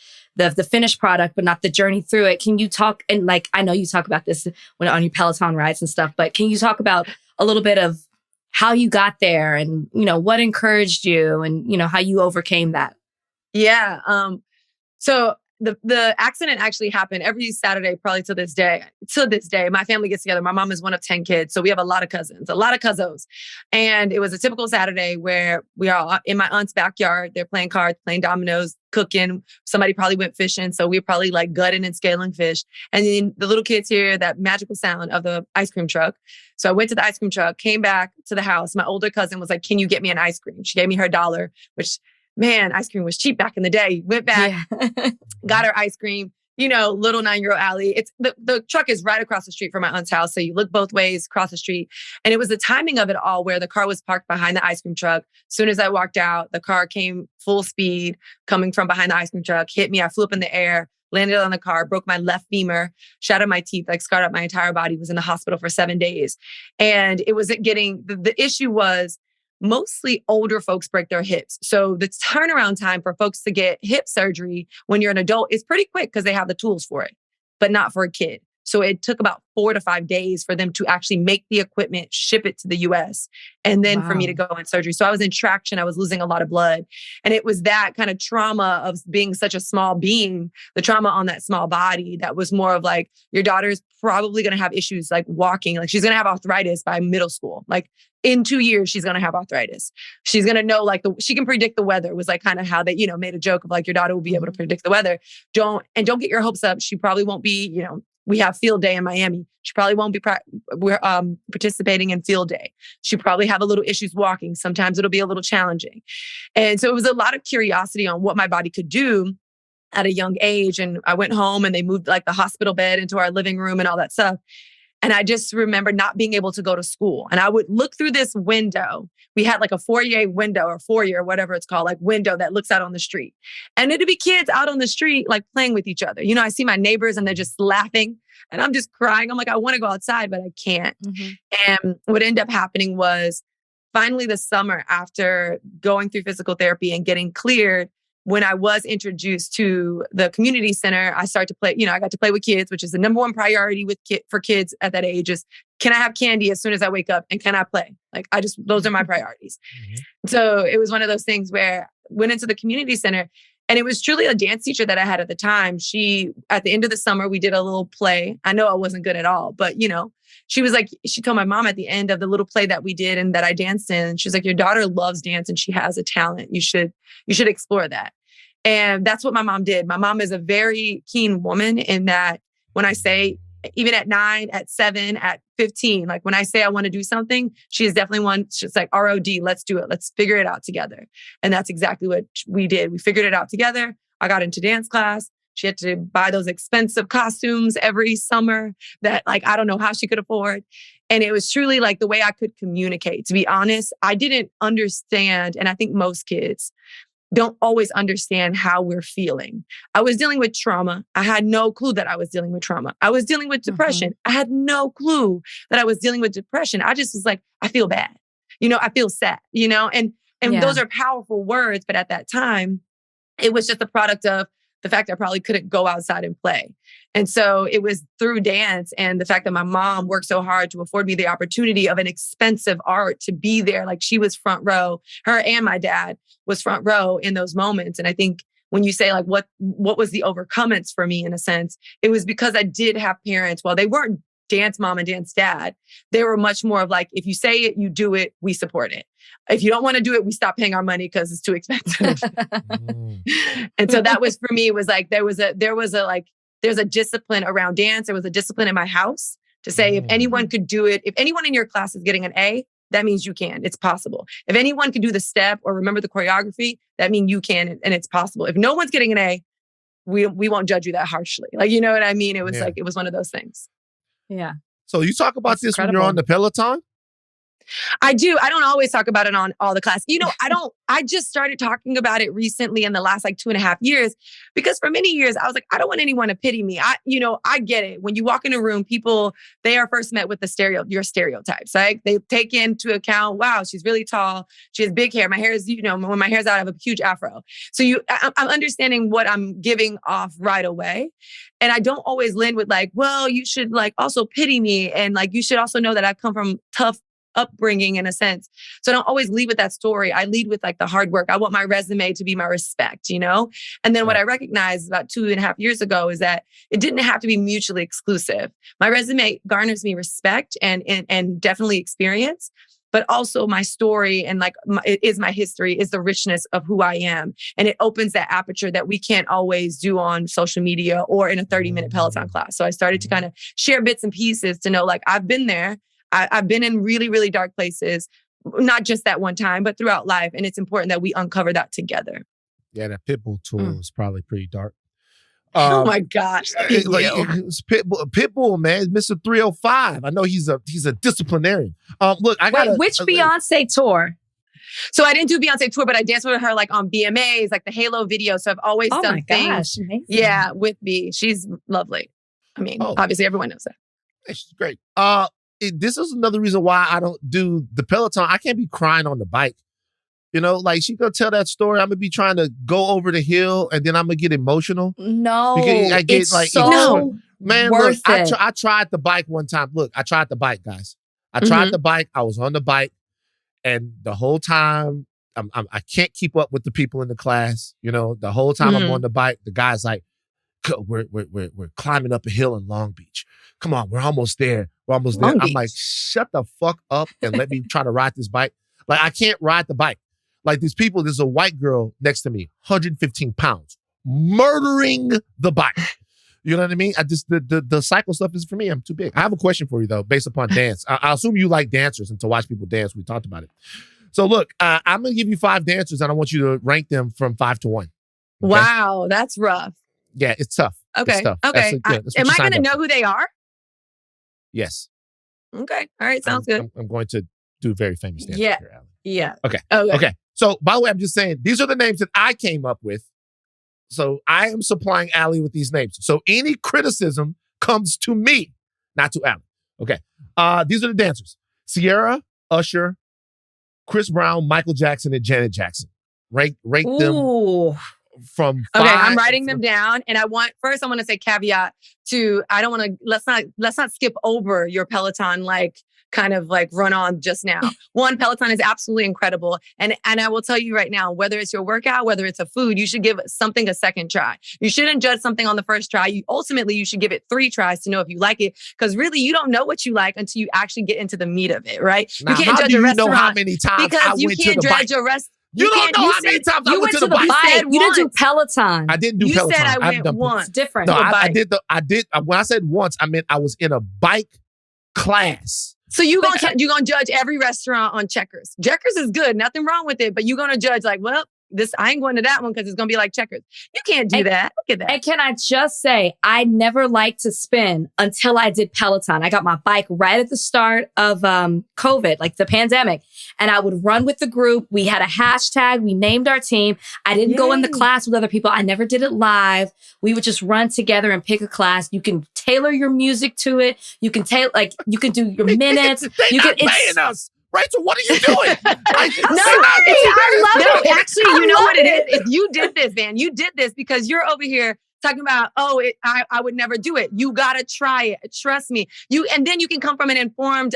finished product, but not the journey through it. Can you talk, and like, I know you talk about this when on your Peloton rides and stuff, but can you talk about a little bit of how you got there and, what encouraged you and, how you overcame that? Yeah. So the accident actually happened every Saturday, probably to this day. To this day, my family gets together. My mom is one of 10 kids. So we have a lot of cousins, a lot of cousins. And it was a typical Saturday where we are all in my aunt's backyard. They're playing cards, playing dominoes, cooking. Somebody probably went fishing. So we're probably like gutting and scaling fish. And then the little kids hear that magical sound of the ice cream truck. So I went to the ice cream truck, came back to the house. My older cousin was like, can you get me an ice cream? She gave me her $1, which, man, ice cream was cheap back in the day. Went back, got her ice cream, little 9-year-old Allie. It's the truck is right across the street from my aunt's house. So you look both ways, cross the street. And it was the timing of it all where the car was parked behind the ice cream truck. As soon as I walked out, the car came full speed, coming from behind the ice cream truck, hit me. I flew up in the air, landed on the car, broke my left femur, shattered my teeth, scarred up my entire body, was in the hospital for 7 days. And it wasn't getting, the issue was, mostly older folks break their hips. So the turnaround time for folks to get hip surgery when you're an adult is pretty quick because they have the tools for it, but not for a kid. So it took about 4 to 5 days for them to actually make the equipment, ship it to the US, and then for me to go in surgery. So I was in traction. I was losing a lot of blood. And it was that kind of trauma of being such a small being, the trauma on that small body that was more of like, your daughter's probably going to have issues like walking. Like she's going to have arthritis by middle school. Like in 2 years, she's going to have arthritis. She's going to know like she can predict the weather was like kind of how they, made a joke of like your daughter will be able to predict the weather. Don't get your hopes up. She probably won't be, we have field day in Miami. She probably won't be participating in field day. She probably have a little issues walking. Sometimes it'll be a little challenging. And so it was a lot of curiosity on what my body could do at a young age. And I went home and they moved like the hospital bed into our living room and all that stuff. And I just remember not being able to go to school. And I would look through this window. We had like a foyer window or whatever it's called, like window that looks out on the street. And it'd be kids out on the street, like playing with each other. I see my neighbors and they're just laughing and I'm just crying. I'm like, I want to go outside, but I can't. And what ended up happening was finally this summer, after going through physical therapy and getting cleared, when I was introduced to the community center, I started to play, I got to play with kids, which is the number one priority for kids at that age is, can I have candy as soon as I wake up and can I play? Like, those are my priorities. So it was one of those things where I went into the community center and it was truly a dance teacher that I had at the time. At the end of the summer, we did a little play. I know I wasn't good at all, but she was like, she told my mom at the end of the little play that we did and that I danced in, and she's like, your daughter loves dance and she has a talent. You should explore that. And that's what my mom did. My mom is a very keen woman in that when I say, even at 9, at 7, at 15, like when I say I want to do something, she is definitely one. She's like, ROD, let's do it. Let's figure it out together. And that's exactly what we did. We figured it out together. I got into dance class. She had to buy those expensive costumes every summer that like, I don't know how she could afford. And it was truly like the way I could communicate. To be honest, I didn't understand. And I think most kids don't always understand how we're feeling. I was dealing with trauma. I had no clue that I was dealing with trauma. I was dealing with depression. I had no clue that I was dealing with depression. I just was like, I feel bad. I feel sad, and those are powerful words. But at that time, it was just a product of the fact I probably couldn't go outside and play. And so it was through dance and the fact that my mom worked so hard to afford me the opportunity of an expensive art to be there. Like she was front row, her and my dad was front row in those moments. And I think when you say like, what was the overcomance for me in a sense, it was because I did have parents. Well, they weren't dance mom and dance dad. They were much more of like, if you say it, you do it, we support it. If you don't want to do it, we stop paying our money because it's too expensive. And so that was for me, it was like, there's a discipline around dance. There was a discipline in my house to say, if anyone could do it, if anyone in your class is getting an A, that means you can. It's possible. If anyone can do the step or remember the choreography, that means you can, and it's possible. If no one's getting an A, we won't judge you that harshly. Like, you know what I mean? It was like, it was one of those things. Yeah. So you talk about this when you're on the Peloton? I do. I don't always talk about it on all the class. I just started talking about it recently in the last like 2.5 years, because for many years I was like, I don't want anyone to pity me. I get it. When you walk in a room, people, they are first met with your stereotypes, right? They take into account, wow, she's really tall. She has big hair. My hair is, when my hair's out, I have a huge afro. So I'm understanding what I'm giving off right away. And I don't always lend with like, well, you should like also pity me. And like, you should also know that I come from tough upbringing in a sense. So I don't always lead with that story. I lead with like the hard work. I want my resume to be my respect, And then what I recognized about 2.5 years ago is that it didn't have to be mutually exclusive. My resume garners me respect and definitely experience, but also my story and like my history is the richness of who I am. And it opens that aperture that we can't always do on social media or in a 30-minute Peloton class. So I started to kind of share bits and pieces to know like I've been there. I've been in really, really dark places, not just that one time, but throughout life. And it's important that we uncover that together. Yeah, that Pitbull tour is probably pretty dark. Oh my gosh. Pitbull, man, Mr. 305. I know he's a disciplinarian. Look, which Beyonce tour? So I didn't do Beyonce tour, but I danced with her like on BMAs, like the Halo video. So I've always done things. Gosh, amazing. Yeah, with B. She's lovely. I mean, obviously everyone knows that. She's great. This is another reason why I don't do the Peloton. I can't be crying on the bike. Like she gonna tell that story. I'm gonna be trying to go over the hill and then I'm gonna get emotional. No, because I get it's Man, Worth look, it. I tried the bike one time. Look, I tried the bike, guys. I tried the bike. I was on the bike, and the whole time I can't keep up with the people in the class. You know, the whole time I'm on the bike, the guy's like, we're climbing up a hill in Long Beach. Come on, we're almost there. We're almost there. I'm like, shut the fuck up and let me try to ride this bike. Like, I can't ride the bike. Like, these people, there's a white girl next to me, 115 pounds, murdering the bike. You know what I mean? The cycle stuff is for me. I'm too big. I have a question for you, though, based upon dance. I assume you like dancers and to watch people dance. We talked about it. So, look, I'm going to give you 5 dancers, and I want you to rank them from 5 to 1. Okay? Wow, that's rough. Yeah, it's tough. Okay. It's tough. Okay. Am I going to know who they are? Yes. Okay. All right. Sounds good. I'm going to do very famous dancers Yeah. here, Allie. Yeah. Okay. So, by the way, I'm just saying, these are the names that I came up with. So, I am supplying Allie with these names. So, any criticism comes to me, not to Allie. Okay. These are the dancers. Ciara, Usher, Chris Brown, Michael Jackson, and Janet Jackson. Rate them from 5. Okay, I'm writing them down, and I want to say caveat to, I don't want to, let's not skip over your Peloton kind of run on just now. One, Peloton is absolutely incredible, and I will tell you right now, whether it's your workout, whether it's a food, you should give something a second try. You shouldn't judge something on the first try. You should give it 3 tries to know if you like it, because really you don't know what you like until you actually get into the meat of it, right? Now, you can't judge a restaurant know how many times because I you went can't to the judge bike? a rest. You don't know how many times I went to the bike. You didn't do Peloton. I didn't do You Peloton. said I I've went done once. It's different. No, I did. When I said once, I meant I was in a bike class. So you gonna judge every restaurant on Checkers. Checkers is good, nothing wrong with it, but you're gonna judge I ain't going to that one because it's gonna be like Checkers. You can't do that. Look at that. And can I just say, I never liked to spin until I did Peloton. I got my bike right at the start of COVID, like the pandemic, and I would run with the group. We had a hashtag. We named our team. I didn't go in the class with other people. I never did it live. We would just run together and pick a class. You can tailor your music to it. You can you can do your minutes. They're not paying us. Rachel, what are you doing? I love it. Actually, you know what it is? If you did this, Van, you did this because you're over here talking about, I would never do it. You got to try it. Trust me. And then you can come from an informed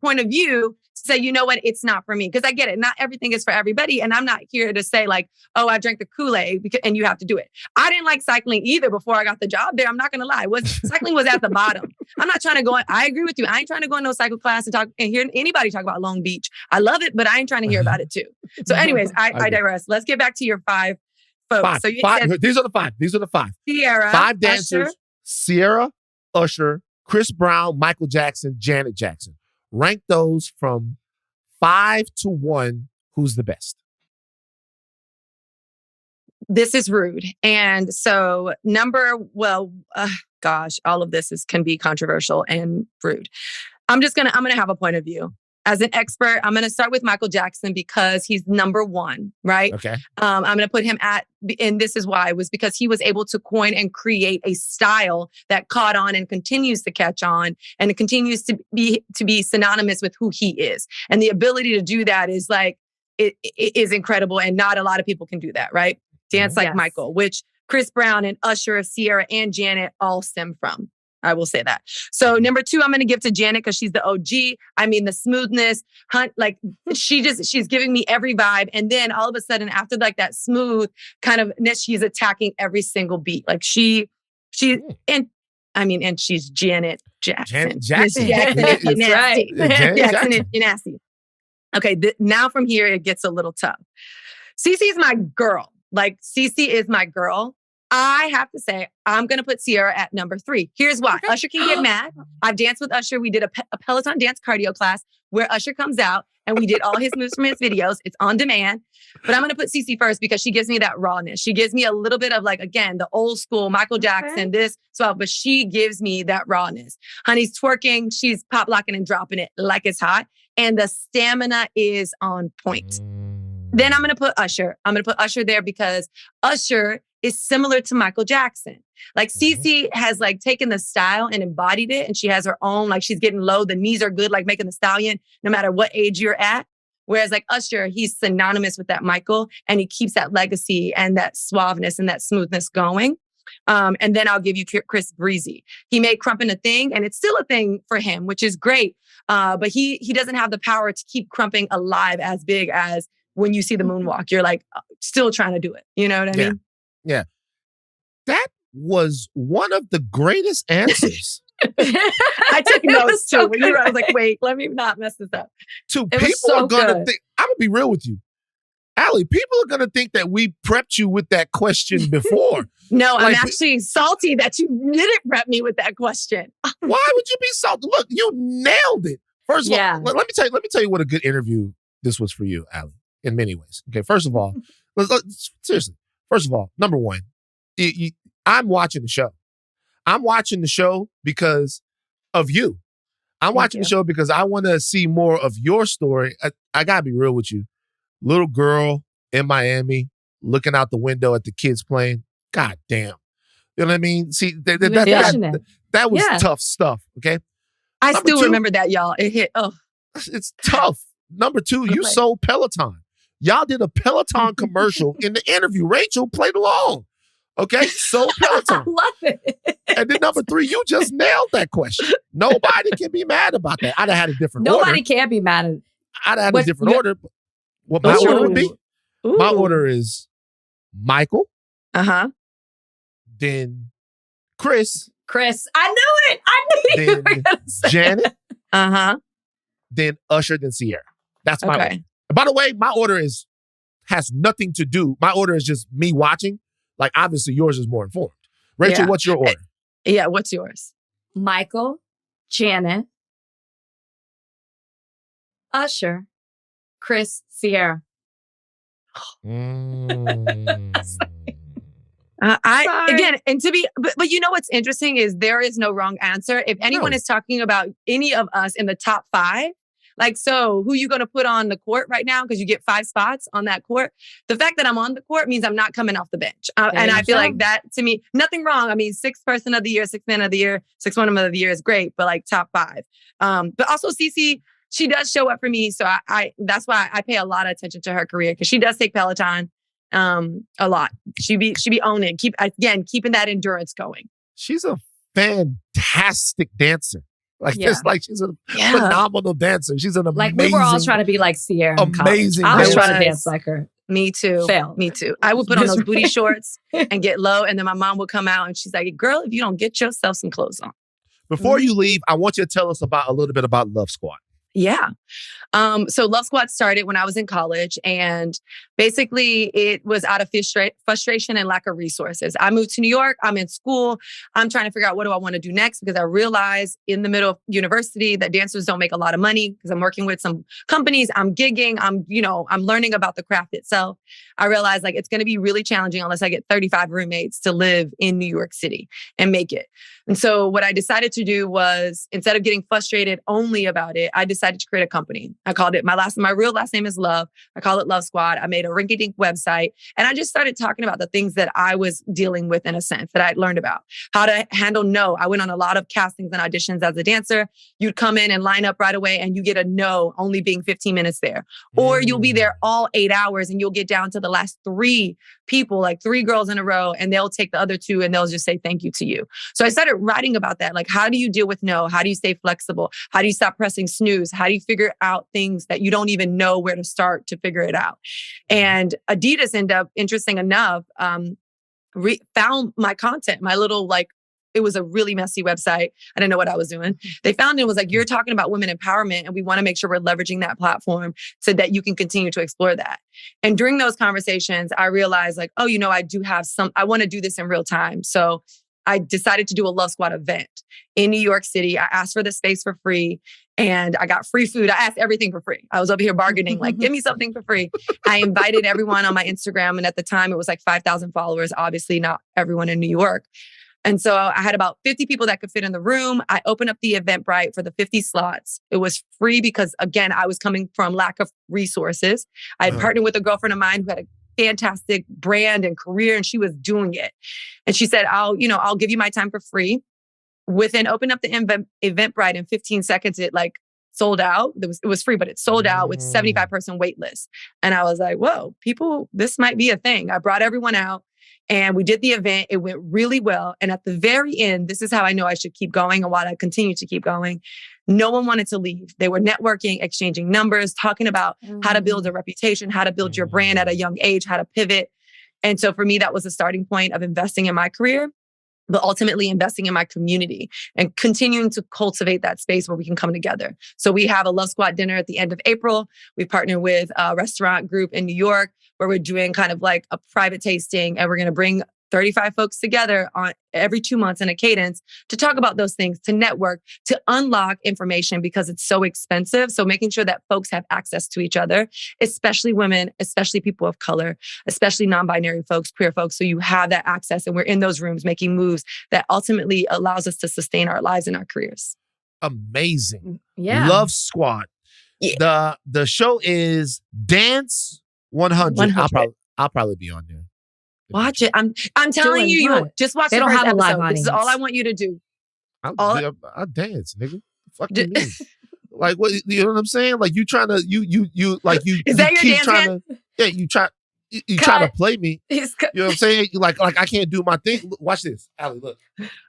point of view to say, you know what? It's not for me. Because I get it. Not everything is for everybody. And I'm not here to say I drank the Kool-Aid and you have to do it. I didn't like cycling either before I got the job there. I'm not going to lie. Cycling was at the bottom. I'm not trying to go. I agree with you. I ain't trying to go in no cycle class and hear anybody talk about Long Beach. I love it, but I ain't trying to hear about it too. So anyways, I digress. Let's get back to your 5 folks. 5. So you said, these are the 5. Ciara, 5 dancers. Usher. Ciara, Usher, Chris Brown, Michael Jackson, Janet Jackson. Rank those from 5 to 1. Who's the best? This is rude. And so all of this can be controversial and rude. I'm going to have a point of view. As an expert, I'm going to start with Michael Jackson because he's number 1, right? Okay. I'm going to put him and this is why, was because he was able to coin and create a style that caught on and continues to catch on, and it continues to be synonymous with who he is. And the ability to do that is it is incredible, and not a lot of people can do that, right? Dance like Michael, which Chris Brown and Usher, Ciara, and Janet all stem from. I will say that. So number 2, I'm going to give to Janet because she's the OG. I mean, the smoothness, she's giving me every vibe. And then all of a sudden, after that smooth kind of, she's attacking every single beat. And she's Janet Jackson. Jackson. Jackson is nasty. Janet Jackson is nasty. Okay, now from here, it gets a little tough. Cece's my girl. Cece is my girl. I have to say, I'm going to put Ciara at number 3. Here's why. Usher can get mad. I've danced with Usher. We did a Peloton dance cardio class where Usher comes out and we did all his moves from his videos. It's on demand. But I'm going to put Cece first because she gives me that rawness. She gives me a little bit of again, the old school Michael Jackson, but she gives me that rawness. Honey's twerking. She's pop locking and dropping it like it's hot. And the stamina is on point. Then I'm going to put Usher. I'm going to put Usher there because Usher is similar to Michael Jackson. Cece has taken the style and embodied it. And she has her own, she's getting low. The knees are good, making the stallion, no matter what age you're at. Whereas Usher, he's synonymous with that Michael, and he keeps that legacy and that suaveness and that smoothness going. And then I'll give you Chris Breezy. He made crumping a thing, and it's still a thing for him, which is great. But he doesn't have the power to keep crumping alive as big as when you see the moonwalk. You're like still trying to do it. You know what I mean? Yeah. That was one of the greatest answers. I took notes too. When you were, I was like, wait, let me not mess this up. People are going to think, I'm going to be real with you. Allie, people are going to think that we prepped you with that question before. No, I'm actually salty that you didn't prep me with that question. Why would you be salty? Look, you nailed it. First of all, let me tell you what a good interview this was for you, Allie, in many ways. Okay, first of all, seriously. First of all, number one, I'm watching the show. I'm watching the show because of you. I'm watching the show because I want to see more of your story. I got to be real with you. Little girl in Miami looking out the window at the kids playing. God damn. You know what I mean? See, that was tough stuff, okay? I still remember that, y'all. It hit. Oh, it's tough. Number two, you sold Peloton. Y'all did a Peloton commercial in the interview. Rachel played along. Okay, sold Peloton. I love it. And then number three, you just nailed that question. Nobody can be mad about that. I'd have had a different order. Nobody can be mad at it. I'd have had a different order. What my order would be? Ooh. My order is Michael. Then Chris. I knew it. I knew you were going to say Janet. Then Usher, then Sierra. That's my order. By the way, my order has nothing to do. My order is just me watching. Like, obviously, yours is more informed. Rachel, what's your order? Yeah, what's yours? Michael, Janet, Usher, Chris, Sierra. Again, and to be, but you know what's interesting is there is no wrong answer. If anyone is talking about any of us in the top 5, like, so who you going to put on the court right now? Because you get 5 spots on that court. The fact that I'm on the court means I'm not coming off the bench. And I feel like that, to me, nothing wrong. I mean, 6th person of the year, 6th man of the year, 6th woman of the year is great, but like top 5. But also Cece, she does show up for me. So I that's why I pay a lot of attention to her career, because she does take Peloton a lot. She be owning, keeping that endurance going. She's a fantastic dancer. Just like she's a phenomenal dancer. She's an amazing. Like, we were all trying to be like Sierra. Amazing. I was trying to dance like her. Me too. Failed. Me too. I would put on those booty shorts and get low, and then my mom would come out and she's like, "Girl, if you don't get yourself some clothes on." Before you leave, I want you to tell us a little bit about Love Squad. Yeah. So Love Squad started when I was in college, and basically it was out of frustration and lack of resources. I moved to New York. I'm in school. I'm trying to figure out what do I want to do next, because I realized in the middle of university that dancers don't make a lot of money, because I'm working with some companies. I'm gigging. I'm learning about the craft itself. I realized like it's going to be really challenging unless I get 35 roommates to live in New York City and make it. And so what I decided to do was, instead of getting frustrated only about it, I decided to create a company. I called it, my real last name is Love. I call it Love Squad. I made a rinky-dink website, and I just started talking about the things that I was dealing with, in a sense, that I'd learned about. How to handle no. I went on a lot of castings and auditions as a dancer. You'd come in and line up right away, and you get a no, only being 15 minutes there. Or you'll be there all 8 hours, and you'll get down to the last 3 people, like 3 girls in a row, and they'll take the other 2 and they'll just say thank you to you. So I started writing about that. Like, how do you deal with no? How do you stay flexible? How do you stop pressing snooze? How do you figure out things that you don't even know where to start to figure it out? And Adidas ended up, interesting enough, found my content, my little, like, it was a really messy website. I didn't know what I was doing. They found it was like, you're talking about women empowerment, and we want to make sure we're leveraging that platform so that you can continue to explore that. And during those conversations, I realized like, oh, I want to do this in real time. So I decided to do a Love Squad event in New York City. I asked for the space for free, and I got free food. I asked everything for free. I was over here bargaining, like, give me something for free. I invited everyone on my Instagram. And at the time it was like 5,000 followers, obviously not everyone in New York. And so I had about 50 people that could fit in the room. I opened up the Eventbrite for the 50 slots. It was free because, again, I was coming from lack of resources. I had partnered with a girlfriend of mine who had a fantastic brand and career, and she was doing it. And she said, I'll give you my time for free. Within open up the Eventbrite in 15 seconds, it like sold out. It was free, but it sold out with 75-person wait list. And I was like, whoa, people, this might be a thing. I brought everyone out. And we did the event. It went really well. And at the very end, this is how I know I should keep going and why I continue to keep going. No one wanted to leave. They were networking, exchanging numbers, talking about how to build a reputation, how to build your brand at a young age, how to pivot. And so for me, that was the starting point of investing in my career, but ultimately investing in my community and continuing to cultivate that space where we can come together. So we have a Love Squad dinner at the end of April. We partner with a restaurant group in New York where we're doing kind of like a private tasting, and we're going to bring 35 folks together on every 2 months in a cadence to talk about those things, to network, to unlock information because it's so expensive. So making sure that folks have access to each other, especially women, especially people of color, especially non-binary folks, queer folks. So you have that access, and we're in those rooms making moves that ultimately allows us to sustain our lives and our careers. Amazing. Yeah. Love Squad. Yeah. The show is Dance 100. 100. I'll probably be on there. Watch it. I'm telling Doing you, what? just watch They the don't first have a live episode. This is all audience. I want you to do. I'll dance, nigga. Fuck you mean? Like what? You know what I'm saying? Like you trying to you like you. Is that you your keep dance trying hand? to? Yeah, you try to play me. He's You know what I'm saying? Like I can't do my thing. Look, watch this, Allie. Look.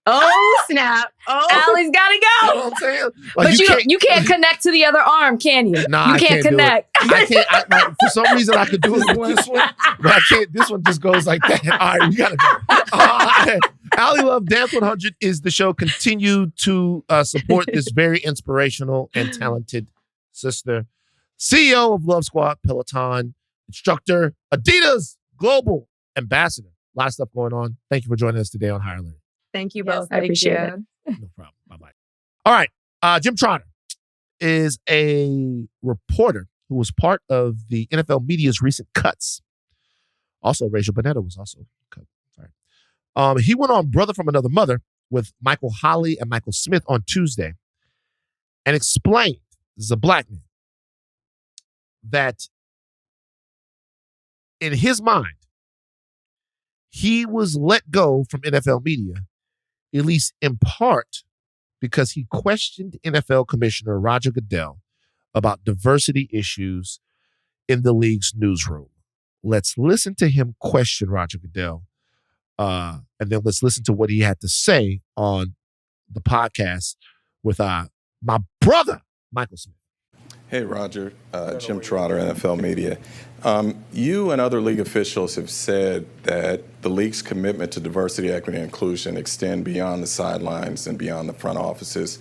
Oh, snap. Oh, Allie's gotta You go. know what I'm saying? Like But you can't connect to the other arm, can you? Nah, you I can't can't do it. connect. I can't. Like, for some reason, I could do it with this one, but I can't. This one just goes like that. All right, we gotta go. Allie Love Dance 100 is the show. Continue to support this very inspirational and talented sister. CEO of Love Squad, Peloton, instructor, Adidas Global Ambassador. A lot of stuff going on. Thank you for joining us today on Higher Learning. thank you Yes, both. I appreciate it. No problem. Bye-bye. All right. Jim Trotter is a reporter who was part of the NFL media's recent cuts. Also, Rachel Bonetta was also cut. Sorry. He went on Brother from Another Mother with Michael Holley and Michael Smith on Tuesday and explained, this is a black man, that in his mind, he was let go from NFL media, at least in part because he questioned NFL Commissioner Roger Goodell about diversity issues in the league's newsroom. Let's listen to him question Roger Goodell, and then let's listen to what he had to say on the podcast with my brother, Michael Smith. Hey, Roger. Jim Trotter, NFL Media. You and other league officials have said that the league's commitment to diversity, equity, and inclusion extend beyond the sidelines and beyond the front offices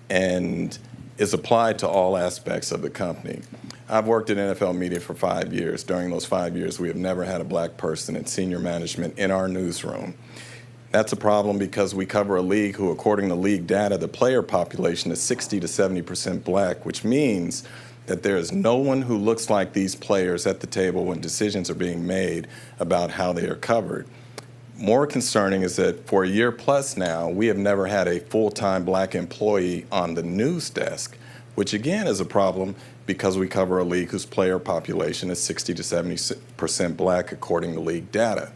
and is applied to all aspects of the company. I've worked in NFL media for 5 years. During those 5 years, we have never had a black person in senior management in our newsroom. That's a problem because we cover a league who, according to league data, the player population is 60 to 70% black, which means that there is no one who looks like these players at the table when decisions are being made about how they are covered. More concerning is that for a year plus now, we have never had a full-time black employee on the news desk, which again is a problem because we cover a league whose player population is 60 to 70% black according to league data.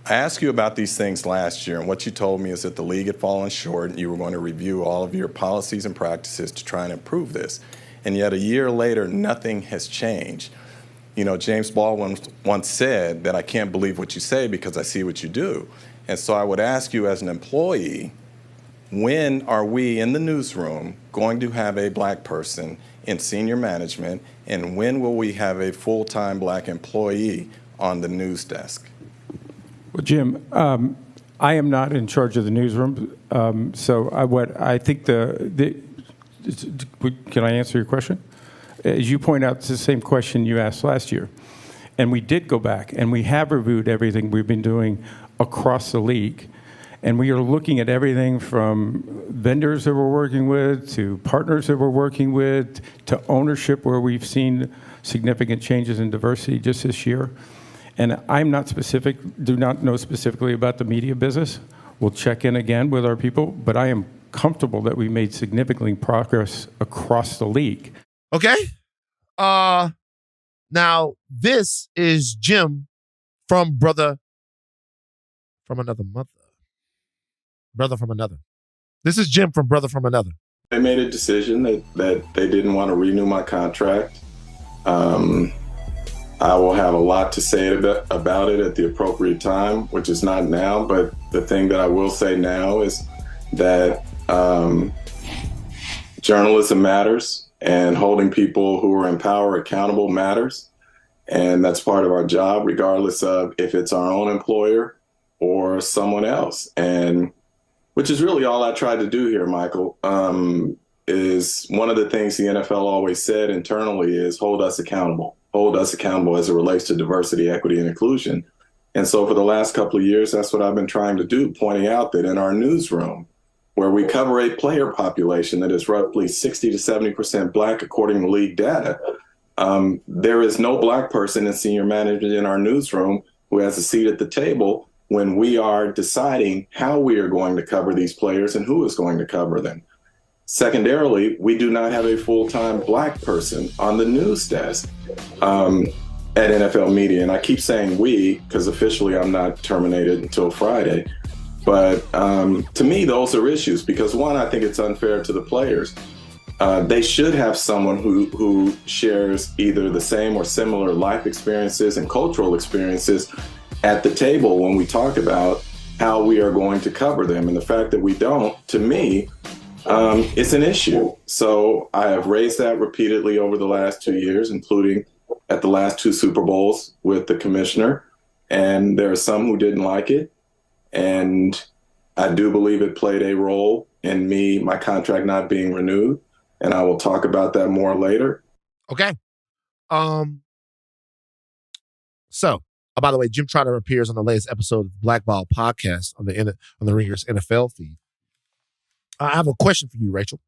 I asked you about these things last year, and what you told me is that the league had fallen short and you were going to review all of your policies and practices to try and improve this. And yet a year later, nothing has changed. You know, James Baldwin once said that I can't believe what you say because I see what you do. And so I would ask you as an employee, when are we in the newsroom going to have a black person in senior management, and when will we have a full-time black employee on the news desk? Well, Jim, I am not in charge of the newsroom, so I think can I answer your question? As you point out, it's the same question you asked last year. And we did go back, and we have reviewed everything we've been doing across the league. And we are looking at everything from vendors that we're working with, to partners that we're working with, to ownership where we've seen significant changes in diversity just this year. And I'm not do not know specifically about the media business. We'll check in again with our people, but I am comfortable that we made significant progress across the league. Okay. Now this is Jim from Brother from Another Mother. Brother from Another. This is Jim from Brother from Another. They made a decision that they didn't want to renew my contract. I will have a lot to say about it at the appropriate time, which is not now. But the thing that I will say now is that journalism matters, and holding people who are in power accountable matters. And that's part of our job, regardless of if it's our own employer or someone else. And which is really all I tried to do here, Michael, is one of the things the NFL always said internally is hold us accountable as it relates to diversity, equity, and inclusion. And so for the last couple of years, that's what I've been trying to do, pointing out that in our newsroom, where we cover a player population that is roughly 60 to 70% Black, according to league data, there is no Black person in senior management in our newsroom who has a seat at the table when we are deciding how we are going to cover these players and who is going to cover them. Secondarily, we do not have a full-time Black person on the news desk at NFL Media. And I keep saying we, because officially I'm not terminated until Friday. But to me, those are issues because, one, I think it's unfair to the players. They should have someone who shares either the same or similar life experiences and cultural experiences at the table when we talk about how we are going to cover them. And the fact that we don't, to me, it's an issue. So I have raised that repeatedly over the last 2 years, including at the last 2 Super Bowls with the commissioner. And there are some who didn't like it. And I do believe it played a role in my contract not being renewed. And I will talk about that more later. Okay. So, by the way, Jim Trotter appears on the latest episode of the Blackball podcast on the Ringer's NFL feed. I have a question for you, Rachel.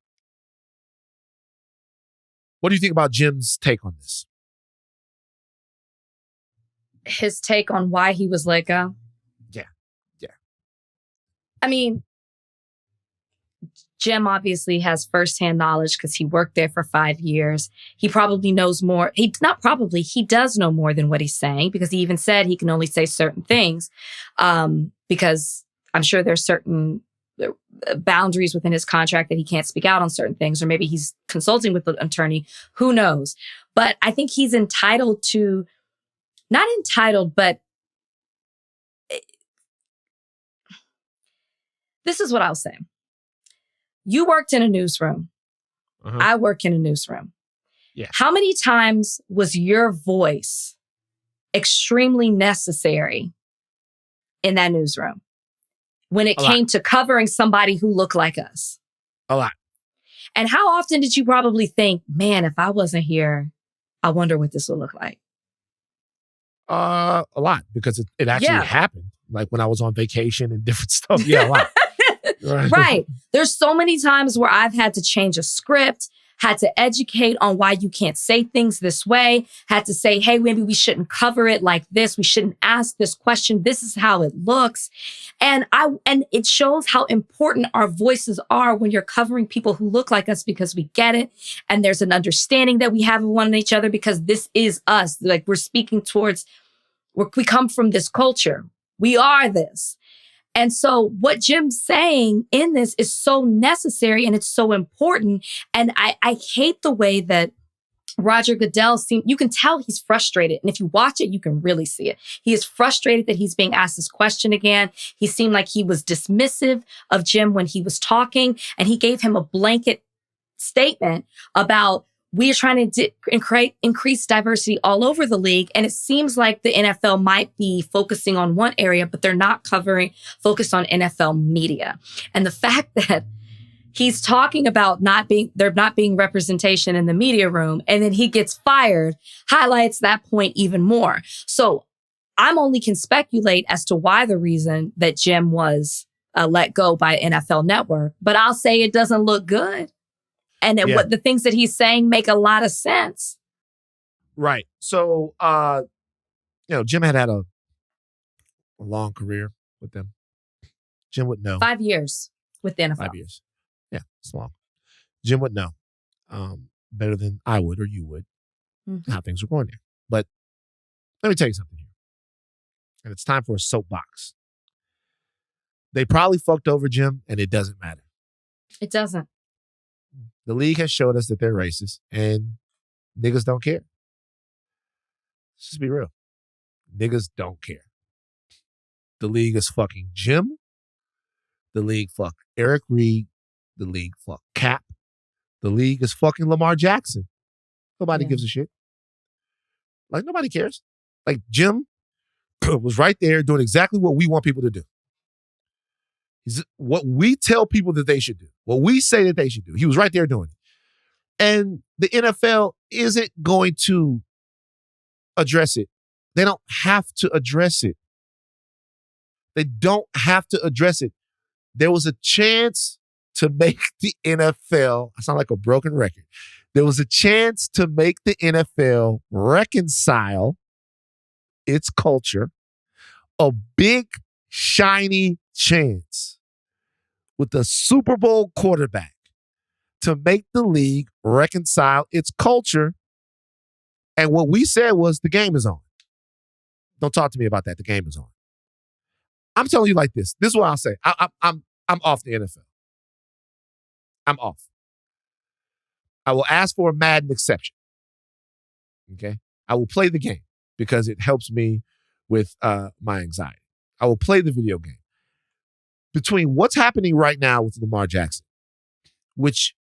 What do you think about Jim's take on this? His take on why he was let go? Yeah. I mean, Jim obviously has firsthand knowledge because he worked there for 5 years. He probably knows more. He does know more than what he's saying because he even said he can only say certain things because I'm sure there's certain boundaries within his contract that he can't speak out on certain things, or maybe he's consulting with the attorney. Who knows? But I think he's entitled to, not entitled, but this is what I'll say. You worked in a newsroom. Uh-huh. I work in a newsroom. Yeah. How many times was your voice extremely necessary in that newsroom when it came to covering somebody who looked like us? A lot. And how often did you probably think, man, if I wasn't here, I wonder what this would look like? A lot, because it actually happened. Like when I was on vacation and different stuff. Yeah, a lot. Right. There's so many times where I've had to change a script, had to educate on why you can't say things this way, had to say, hey, maybe we shouldn't cover it like this. We shouldn't ask this question. This is how it looks. And it shows how important our voices are when you're covering people who look like us, because we get it. And there's an understanding that we have of one each other because this is us. Like we're speaking towards, we come from this culture. We are this. And so what Jim's saying in this is so necessary and it's so important. And I hate the way that Roger Goodell you can tell he's frustrated. And if you watch it, you can really see it. He is frustrated that he's being asked this question again. He seemed like he was dismissive of Jim when he was talking, and he gave him a blanket statement about we are trying to increase diversity all over the league. And it seems like the NFL might be focusing on one area, but they're not focused on NFL media. And the fact that he's talking about there not being representation in the media room, and then he gets fired, highlights that point even more. So I'm only can speculate as to why the reason that Jim was let go by NFL Network, but I'll say it doesn't look good. And what the things that he's saying make a lot of sense. Right. So, Jim had a long career with them. Jim would know. 5 years with the NFL. 5 years. Yeah, it's long. Jim would know better than I would or you would how things were going there. But let me tell you something here. And it's time for a soapbox. They probably fucked over Jim, and it doesn't matter. It doesn't. The league has showed us that they're racist, and niggas don't care. Let's just be real. Niggas don't care. The league is fucking Jim. The league fuck Eric Reed. The league fuck Cap. The league is fucking Lamar Jackson. Nobody gives a shit. Like, nobody cares. Like, Jim was right there doing exactly what we want people to do. He's what we tell people that they should do. What we say that they should do. He was right there doing it. And the NFL isn't going to address it. They don't have to address it. They don't have to address it. There was a chance to make the NFL, I sound like a broken record. There was a chance to make the NFL reconcile its culture, a big, shiny chance with a Super Bowl quarterback to make the league reconcile its culture. And what we said was the game is on. Don't talk to me about that. The game is on. I'm telling you like this. This is what I'll say. I'm off the NFL. I'm off. I will ask for a Madden exception. Okay? I will play the game because it helps me with my anxiety. I will play the video game. Between what's happening right now with Lamar Jackson, which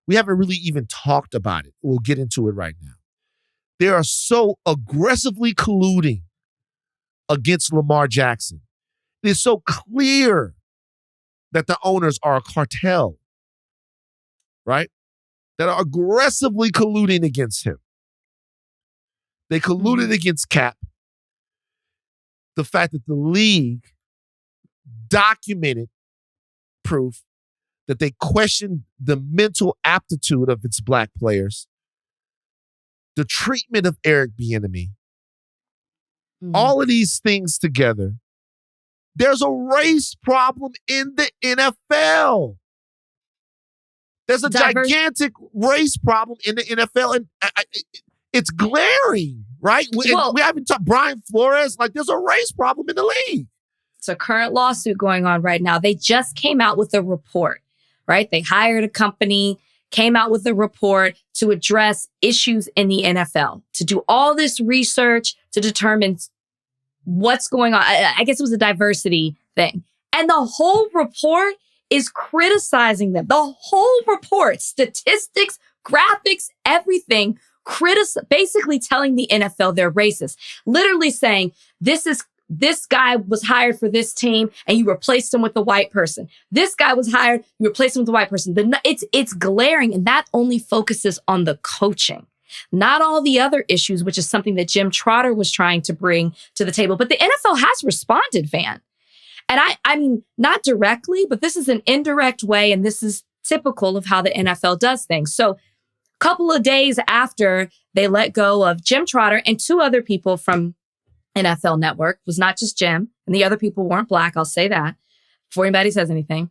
we haven't really even talked about it. We'll get into it right now. They are so aggressively colluding against Lamar Jackson. It is so clear that the owners are a cartel, right? That are aggressively colluding against him. They colluded against Cap. The fact that the league documented proof that they questioned the mental aptitude of its black players, the treatment of Eric Bieniemy, all of these things together. There's a race problem in the NFL. There's a gigantic race problem in the NFL, and it's glaring, right? We haven't talked Brian Flores. Like, there's a race problem in the league. It's a current lawsuit going on right now. They just came out with a report, right? They hired a company, came out with a report to address issues in the NFL, to do all this research to determine what's going on. I guess it was a diversity thing. And the whole report is criticizing them. The whole report, statistics, graphics, everything, basically telling the NFL they're racist. Literally saying, this guy was hired for this team and you replaced him with a white person. This guy was hired, you replaced him with a white person. It's glaring, and that only focuses on the coaching, not all the other issues, which is something that Jim Trotter was trying to bring to the table. But the NFL has responded, Van. And I mean, not directly, but this is an indirect way, and this is typical of how the NFL does things. So a couple of days after they let go of Jim Trotter and two other people from NFL Network, was not just Jim, and the other people weren't black, I'll say that, before anybody says anything.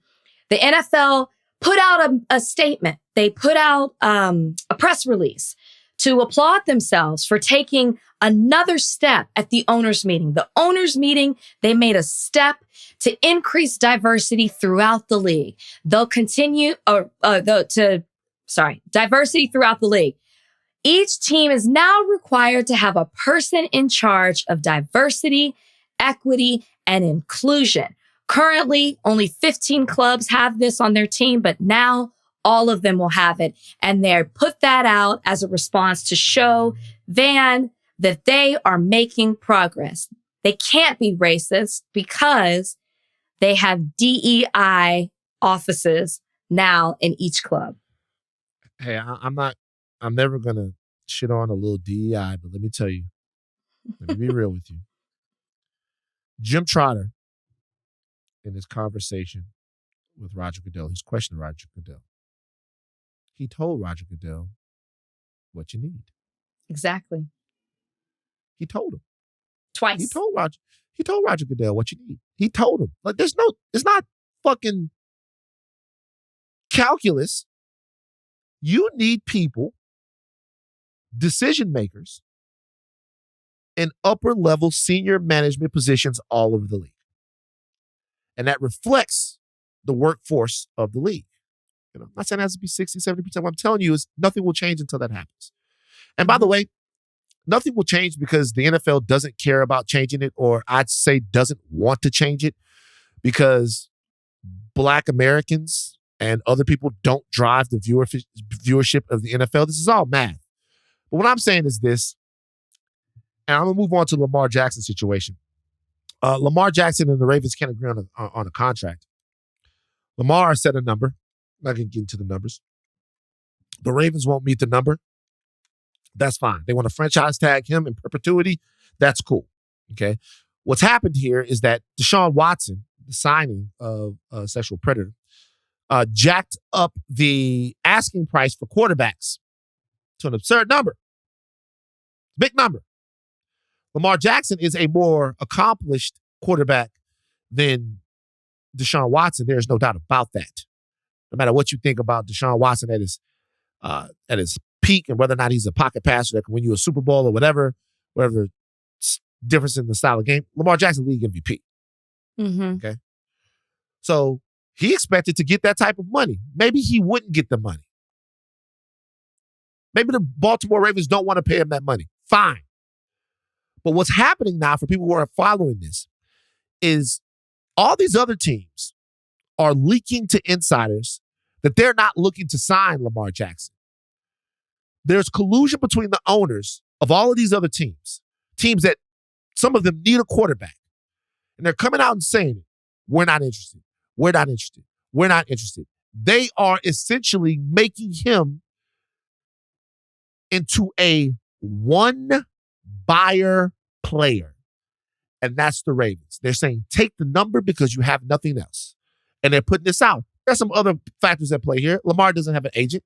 The NFL put out a statement. They put out a press release to applaud themselves for taking another step at the owners' meeting. The owners' meeting, they made a step to increase diversity throughout the league. They'll continue, diversity throughout the league. Each team is now required to have a person in charge of diversity, equity, and inclusion. Currently, only 15 clubs have this on their team, but now all of them will have it. And they put that out as a response to show, Van, that they are making progress. They can't be racist because they have DEI offices now in each club. Hey, I'm never going to shit on a little DEI, but let me tell you, let me be real with you. Jim Trotter, in his conversation with Roger Goodell, he's questioning Roger Goodell. He told Roger Goodell what you need. Exactly. He told him. Twice. He told Roger Goodell what you need. He told him. Like, it's not fucking calculus. You need people, decision makers, in upper level senior management positions all over the league. And that reflects the workforce of the league. You know, I'm not saying it has to be 60, 70%. What I'm telling you is nothing will change until that happens. And by the way, nothing will change because the NFL doesn't care about changing it, or I'd say doesn't want to change it, because Black Americans and other people don't drive the viewership of the NFL. This is all math. But what I'm saying is this, and I'm going to move on to Lamar Jackson's situation. Lamar Jackson and the Ravens can't agree on a contract. Lamar set a number. I'm not going to get into the numbers. The Ravens won't meet the number. That's fine. They want to franchise tag him in perpetuity. That's cool. Okay. What's happened here is that Deshaun Watson, the signing of a sexual predator, jacked up the asking price for quarterbacks to an absurd number. Big number. Lamar Jackson is a more accomplished quarterback than Deshaun Watson. There's no doubt about that. No matter what you think about Deshaun Watson at his peak and whether or not he's a pocket passer that can win you a Super Bowl or whatever difference in the style of game, Lamar Jackson, league MVP. Mm-hmm. Okay. So he expected to get that type of money. Maybe he wouldn't get the money. Maybe the Baltimore Ravens don't want to pay him that money. Fine. But what's happening now for people who are following this is all these other teams are leaking to insiders that they're not looking to sign Lamar Jackson. There's collusion between the owners of all of these other teams that some of them need a quarterback. And they're coming out and saying, we're not interested. We're not interested. We're not interested. They are essentially making him into a one-buyer player. And that's the Ravens. They're saying, take the number because you have nothing else. And they're putting this out. There's some other factors at play here. Lamar doesn't have an agent.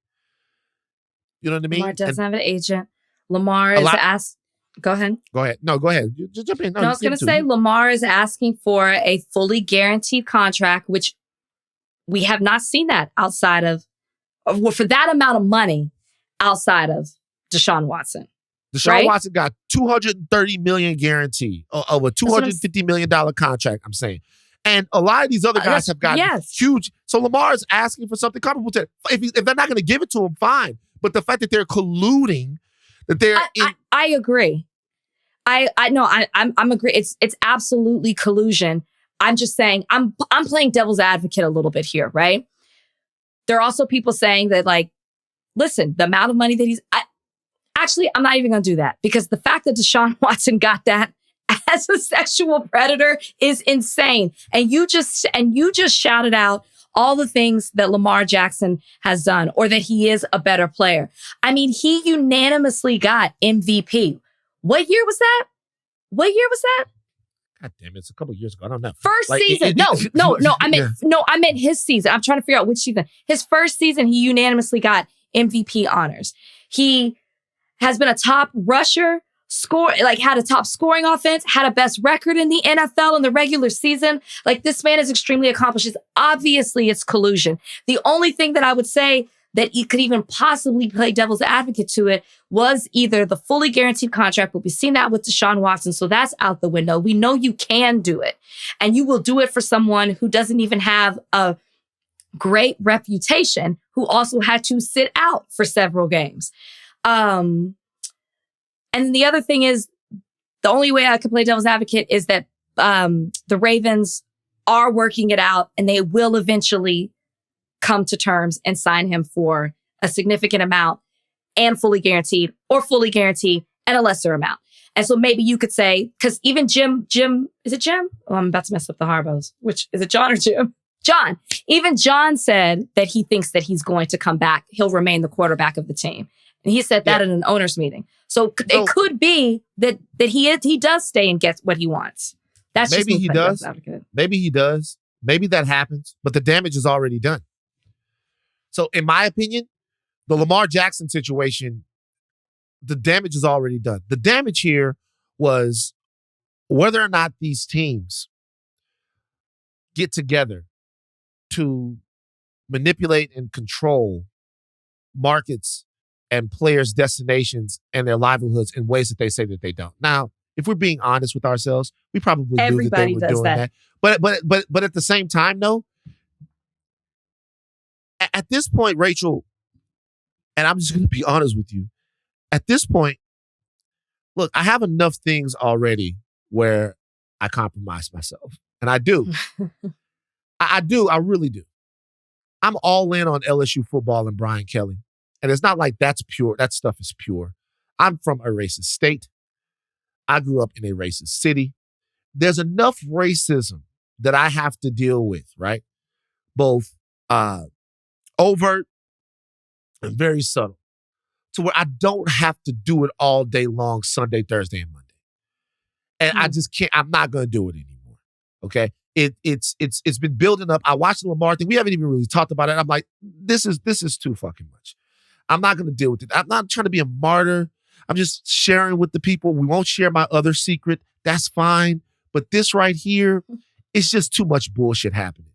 You know what I mean? Lamar doesn't have an agent. Lamar is asked. Go ahead. Go ahead. No, go ahead. Just jump in. No, I was going to say Lamar is asking for a fully guaranteed contract, which we have not seen that outside of for that amount of money outside of Deshaun Watson. Deshaun Watson got $230 million guaranteed of a $250 million contract, I'm saying. And a lot of these other guys have gotten huge. So Lamar is asking for something comparable to that. If they're not going to give it to him, fine. But the fact that they're colluding, that they're I agree. I'm agree. It's absolutely collusion. I'm just saying I'm playing devil's advocate a little bit here, right? There are also people saying that, like, listen, the amount of money that I'm not even going to do that, because the fact that Deshaun Watson got that as a sexual predator is insane. And you just shouted out all the things that Lamar Jackson has done, or that he is a better player. I mean, he unanimously got MVP. What year was that? God damn it, it's a couple years ago. I don't know. First season. I meant his season. I'm trying to figure out which season. His first season, he unanimously got MVP honors. He has been a top rusher, had a top scoring offense, had a best record in the NFL in the regular season. Like, this man is extremely accomplished. Obviously, it's collusion. The only thing that I would say that you could even possibly play devil's advocate to it was either the fully guaranteed contract, but we've seen that with Deshaun Watson, so that's out the window. We know you can do it, and you will do it for someone who doesn't even have a great reputation, who also had to sit out for several games. And the other thing is, the only way I could play devil's advocate is that the Ravens are working it out, and they will eventually come to terms and sign him for a significant amount and fully guaranteed, or fully guaranteed and a lesser amount. And so maybe you could say, because even Jim, is it Jim? Oh, I'm about to mess up the Harbos. Which, is it John or Jim? John. Even John said that he thinks that he's going to come back. He'll remain the quarterback of the team. And he said that in an owner's meeting. So it could be that he does stay and gets what he wants. That's maybe just he does. Maybe he does. Maybe that happens. But the damage is already done. So in my opinion, the Lamar Jackson situation, the damage is already done. The damage here was whether or not these teams get together to manipulate and control markets and players' destinations and their livelihoods in ways that they say that they don't. Now, if we're being honest with ourselves, we probably knew that they were doing that. But at the same time, though, at this point, Rachel, and I'm just going to be honest with you, at this point, look, I have enough things already where I compromise myself. And I do. I do. I really do. I'm all in on LSU football and Brian Kelly. And it's not like that's pure. That stuff is pure. I'm from a racist state. I grew up in a racist city. There's enough racism that I have to deal with, right? Both overt and very subtle, to where I don't have to do it all day long, Sunday, Thursday, and Monday. And I just can't, I'm not going to do it anymore. Okay. It's been building up. I watched the Lamar thing. We haven't even really talked about it. I'm like, this is too fucking much. I'm not going to deal with it. I'm not trying to be a martyr. I'm just sharing with the people. We won't share my other secret. That's fine. But this right here, it's just too much bullshit happening.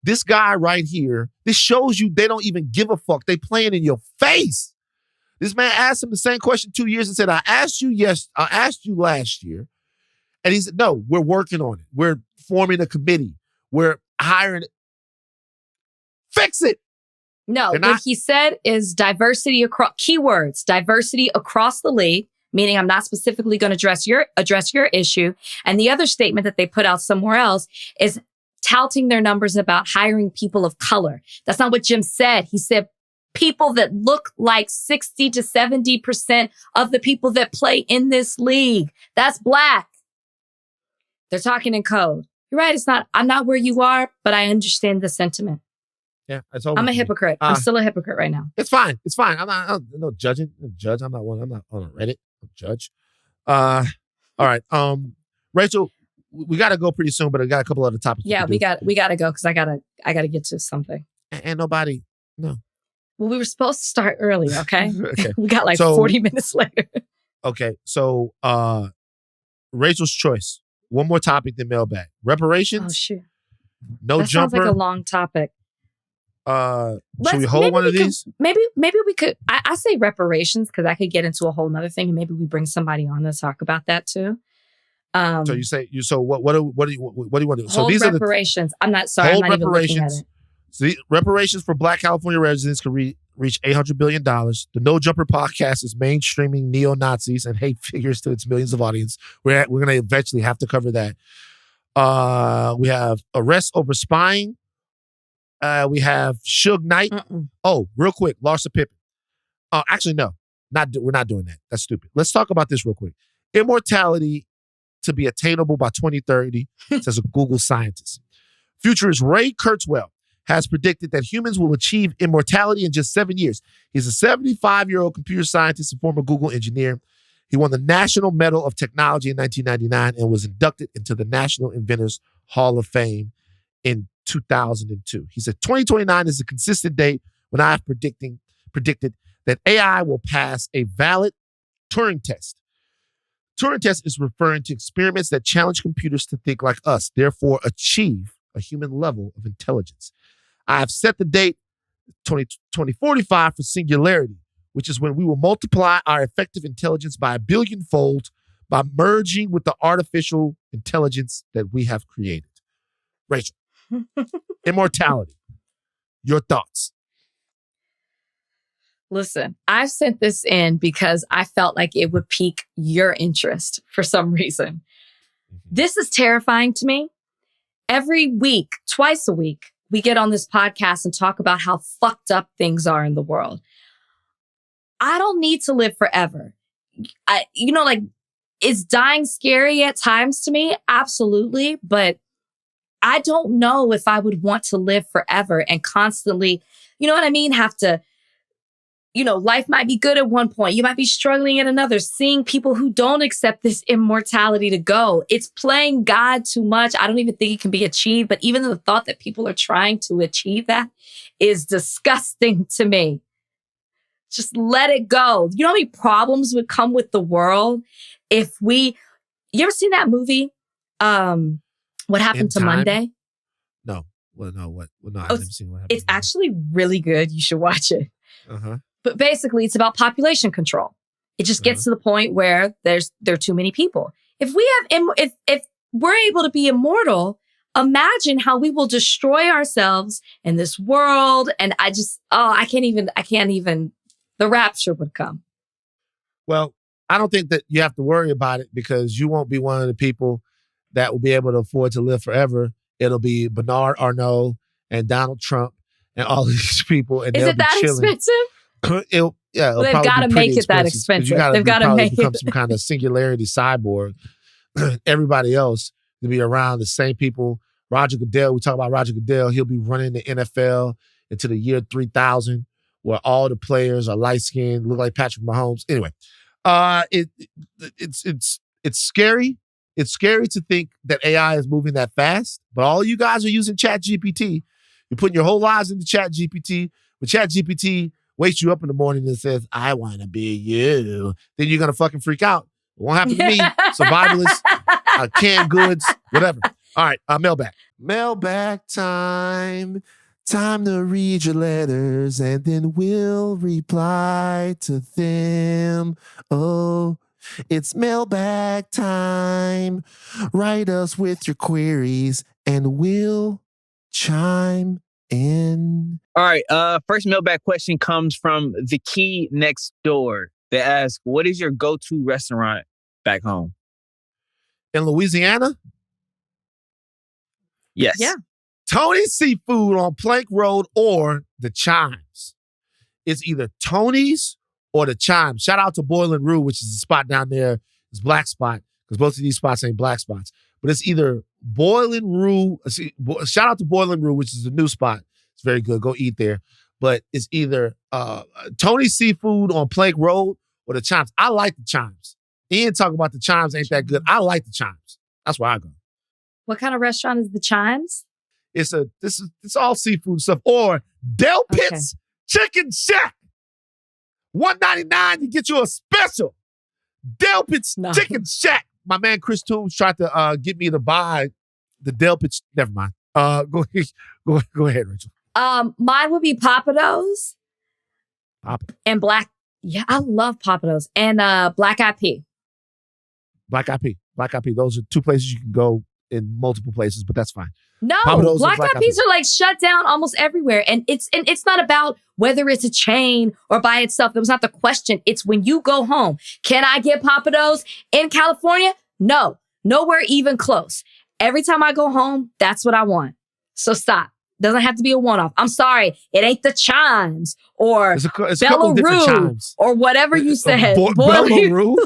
This guy right here, this shows you they don't even give a fuck. They playing in your face. This man asked him the same question 2 years and said, I asked you last year. And he said, no, we're working on it. We're forming a committee. We're hiring. Fix it. No, what he said is diversity across keywords, diversity across the league, meaning I'm not specifically going to address your issue. And the other statement that they put out somewhere else is touting their numbers about hiring people of color. That's not what Jim said. He said people that look like 60 to 70% of the people that play in this league. That's Black. They're talking in code. You're right. I'm not where you are, but I understand the sentiment. Yeah, I'm a hypocrite. I'm still a hypocrite right now. It's fine. I'm no judging. Judge. I'm not on a Reddit. I'm judge. All right. Rachel, we got to go pretty soon, but I got a couple other topics. Yeah, we got to go because I gotta get to something. And nobody. No. Well, we were supposed to start early. Okay. Okay. We got 40 minutes later. Okay. So, Rachel's choice. One more topic than mailbag. Reparations. Oh shoot. No that jumper. Sounds like a long topic. Should we hold one of these? Maybe we could. I say reparations because I could get into a whole nother thing, and maybe we bring somebody on to talk about that too. So you say you. So what do you want to do? So these reparations. I'm not sorry. I'm not even looking at it. So reparations for Black California residents could reach $800 billion. The No Jumper podcast is mainstreaming neo-Nazis and hate figures to its millions of audience. We're going to eventually have to cover that. We have arrests over spying. We have Suge Knight. Oh, real quick, Larsa Pippen. Actually, no, we're not doing that. That's stupid. Let's talk about this real quick. Immortality to be attainable by 2030, says a Google scientist. Futurist Ray Kurzweil has predicted that humans will achieve immortality in just 7 years. He's a 75-year-old computer scientist and former Google engineer. He won the National Medal of Technology in 1999 and was inducted into the National Inventors Hall of Fame in 2002. He said 2029 is a consistent date when I have predicted that AI will pass a valid Turing test. Turing test is referring to experiments that challenge computers to think like us, therefore achieve a human level of intelligence. I have set the date 2045 for singularity, which is when we will multiply our effective intelligence by 1 billion-fold by merging with the artificial intelligence that we have created. Rachel, immortality. Your thoughts? Listen, I sent this in because I felt like it would pique your interest for some reason. This is terrifying to me. Every week, twice a week, we get on this podcast and talk about how fucked up things are in the world. I don't need to live forever. Is dying scary at times to me? Absolutely. But I don't know if I would want to live forever and constantly, you know what I mean? Have to, life might be good at one point. You might be struggling at another, seeing people who don't accept this immortality to go. It's playing God too much. I don't even think it can be achieved. But even the thought that people are trying to achieve that is disgusting to me. Just let it go. You know how many problems would come with the world if you ever seen that movie? What Happened to Monday? No. Well, no. What? Well, no, I've never seen What Happened. It's actually really good. You should watch it. Uh-huh. But basically, it's about population control. It just gets to the point where there are too many people. If we're able to be immortal, imagine how we will destroy ourselves in this world. And I can't even. The rapture would come. Well, I don't think that you have to worry about it because you won't be one of the people that will be able to afford to live forever. It'll be Bernard Arnault and Donald Trump and all these people, and Is they'll it be that chilling. expensive? It'll They've probably got to be make pretty it that 'cause expensive. You gotta They've got to probably make become it. some kind of singularity cyborg. Everybody else to be around the same people. Roger Goodell, we talk about Roger Goodell. He'll be running the NFL into the year 3000, where all the players are light skinned, look like Patrick Mahomes. Anyway, it's scary. It's scary to think that AI is moving that fast. But all you guys are using ChatGPT. You're putting your whole lives into ChatGPT. But ChatGPT wakes you up in the morning and says, "I want to be you." Then you're gonna fucking freak out. It won't happen to me. Survivalists, canned goods, whatever. All right, mailbag. Mailbag time. Time to read your letters and then we'll reply to them. Oh, it's mailbag time. Write us with your queries and we'll chime in. All right. First mailbag question comes from the key next door. They ask, what is your go-to restaurant back home? In Louisiana? Yes. Yeah. Tony's Seafood on Plank Road or the Chimes. It's either Tony's or the Chimes. Shout out to Boiling Rue, which is a spot down there. It's Black Spot, because both of these spots ain't black spots. But it's either Boiling Rue. Shout out to Boiling Rue, which is a new spot. It's very good. Go eat there. But it's either Tony's Seafood on Plank Road or the Chimes. I like the Chimes. Ian talking about the Chimes ain't that good. I like the Chimes. That's where I go. What kind of restaurant is the Chimes? It's all seafood stuff. Or Del Pitt's Chicken Shack. $1.99, you get you a special. Del Pitt's Chicken Shack. My man Chris Toombs tried to get me to buy the Del Pitt's. Never mind. Go ahead, Rachel. Mine would be Papados. Papa. And Black. Yeah, I love Papados. And Black Eyed Pea. Black Eyed Pea. Black Eyed Pea. Those are two places you can go in multiple places, but that's fine. No, Papados Black Eyed Peas Pea. are like shut down almost everywhere. And it's not about whether it's a chain or by itself. That was not the question. It's when you go home. Can I get Papados in California? No, nowhere even close. Every time I go home, that's what I want. So stop. Doesn't have to be a one-off. I'm sorry. It ain't the Chimes or It's a couple Bella of different Rue Chimes. or whatever you said. Bella Rue?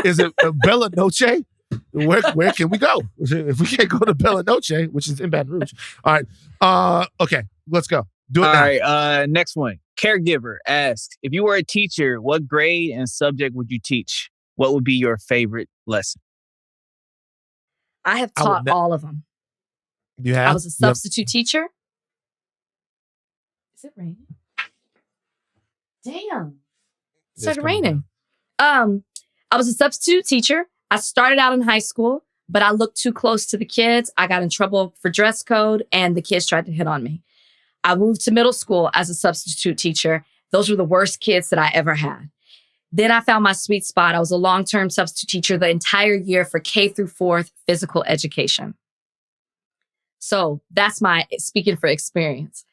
Is it Bella Noche? Where can we go? If we can't go to Bella Noche, which is in Baton Rouge. All right. Okay, let's go. Do it now. All right. Next one. Caregiver asks, if you were a teacher, what grade and subject would you teach? What would be your favorite lesson? I have taught all of them. You have? I was a substitute teacher. Is it raining? Damn. It started raining. I was a substitute teacher. I started out in high school, but I looked too close to the kids. I got in trouble for dress code and the kids tried to hit on me. I moved to middle school as a substitute teacher. Those were the worst kids that I ever had. Then I found my sweet spot. I was a long-term substitute teacher the entire year for K through 4th physical education. So that's my speaking for experience.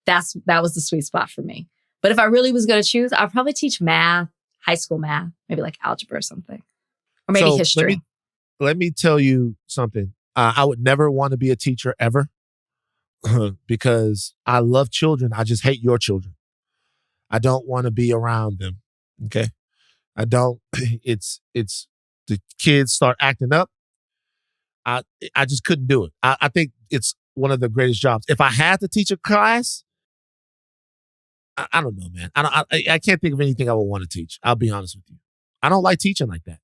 That was the sweet spot for me. But if I really was going to choose, I'd probably teach math, high school math, maybe like algebra or something. Or maybe history. Let me tell you something. I would never want to be a teacher ever because I love children. I just hate your children. I don't want to be around them. Okay. I don't. It's the kids start acting up. I just couldn't do it. I think it's one of the greatest jobs. If I had to teach a class, I don't know, man. I can't think of anything I would want to teach. I'll be honest with you. I don't like teaching like that.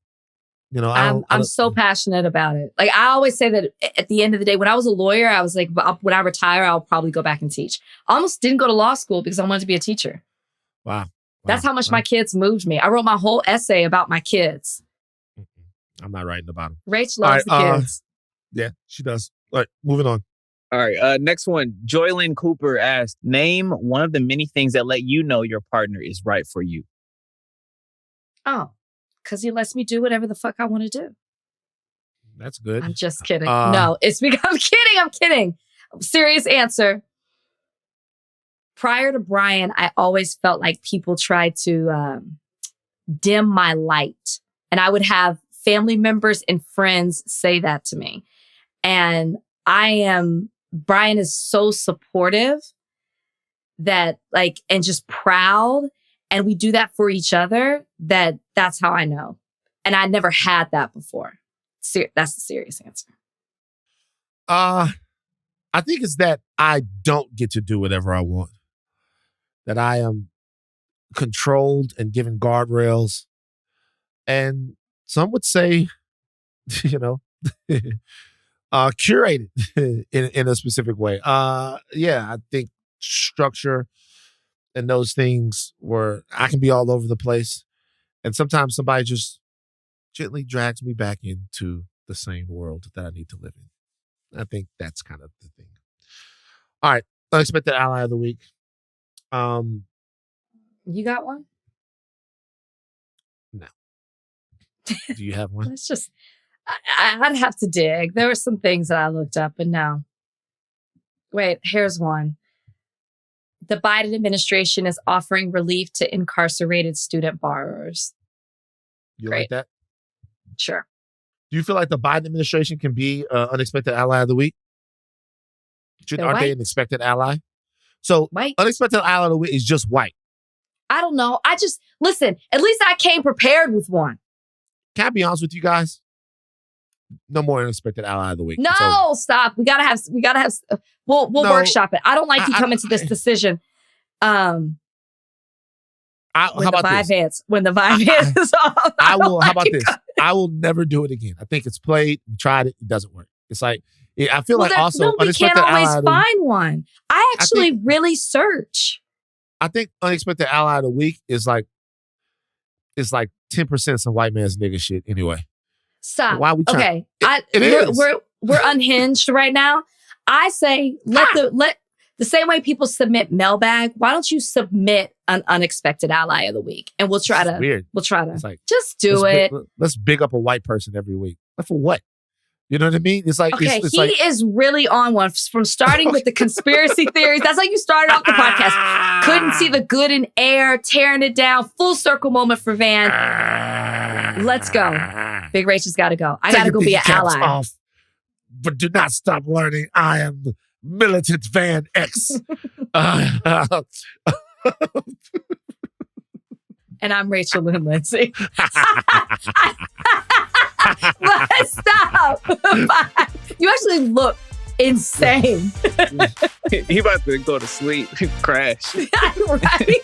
You know, I'm so passionate about it. Like I always say that at the end of the day, when I was a lawyer, I was like, when I retire, I'll probably go back and teach. I almost didn't go to law school because I wanted to be a teacher. Wow. That's how much my kids moved me. I wrote my whole essay about my kids. I'm not writing about them. Rachel loves the kids. Yeah, she does. All right, moving on. All right. Next one. Joylyn Cooper asked, name one of the many things that let you know your partner is right for you. Oh, because he lets me do whatever the fuck I want to do. That's good. I'm just kidding. No, it's because I'm kidding. Serious answer. Prior to Brian, I always felt like people tried to dim my light And I would have family members and friends say that to me. And Brian is so supportive that and just proud. And we do that for each other, that's how I know. And I never had that before. That's the serious answer. I think it's that I don't get to do whatever I want. That I am controlled and given guardrails. And some would say, curated in a specific way. I think structure and those things where I can be all over the place. And sometimes somebody just gently drags me back into the same world that I need to live in. I think that's kind of the thing. All right. Unexpected ally of the week. You got one? No. Do you have one? Let's just, I'd have to dig. There were some things that I looked up, but no. Wait, here's one. The Biden administration is offering relief to incarcerated student borrowers. You Great. like that? Sure. Do you feel like the Biden administration can be unexpected ally of the week? Aren't they an expected ally? So white. Unexpected ally of the week is just white. I don't know. Listen, at least I came prepared with one. Can I be honest with you guys? No more unexpected ally of the week. No, stop. We gotta have, we'll workshop it. I don't like you coming to this decision. When the vibe is off. How about this? I will never do it again. I think it's played. We tried it. It doesn't work. It's like, I feel like also we can't always find one. I actually really search. I think unexpected ally of the week is like, it's like 10% some white man's nigga shit anyway. Stop. Why are we trying? Okay. We're unhinged right now. I say let the same way people submit Mailbag, why don't you submit an unexpected ally of the week? And we'll try to It's like, just do it. Let's big up a white person every week. Like for what? You know what I mean? It's like, okay, it's he is really on one from starting with the conspiracy theories. That's how you started off the podcast. Couldn't see the good in air, tearing it down. Full circle moment for Van. Let's go. Big Rachel's got to go. I got to go be an ally. Off, but do not stop learning. I am militant Van X. And I'm Rachel Lindsay. Stop. Bye. You actually look insane. He about to go to sleep, crash. Right?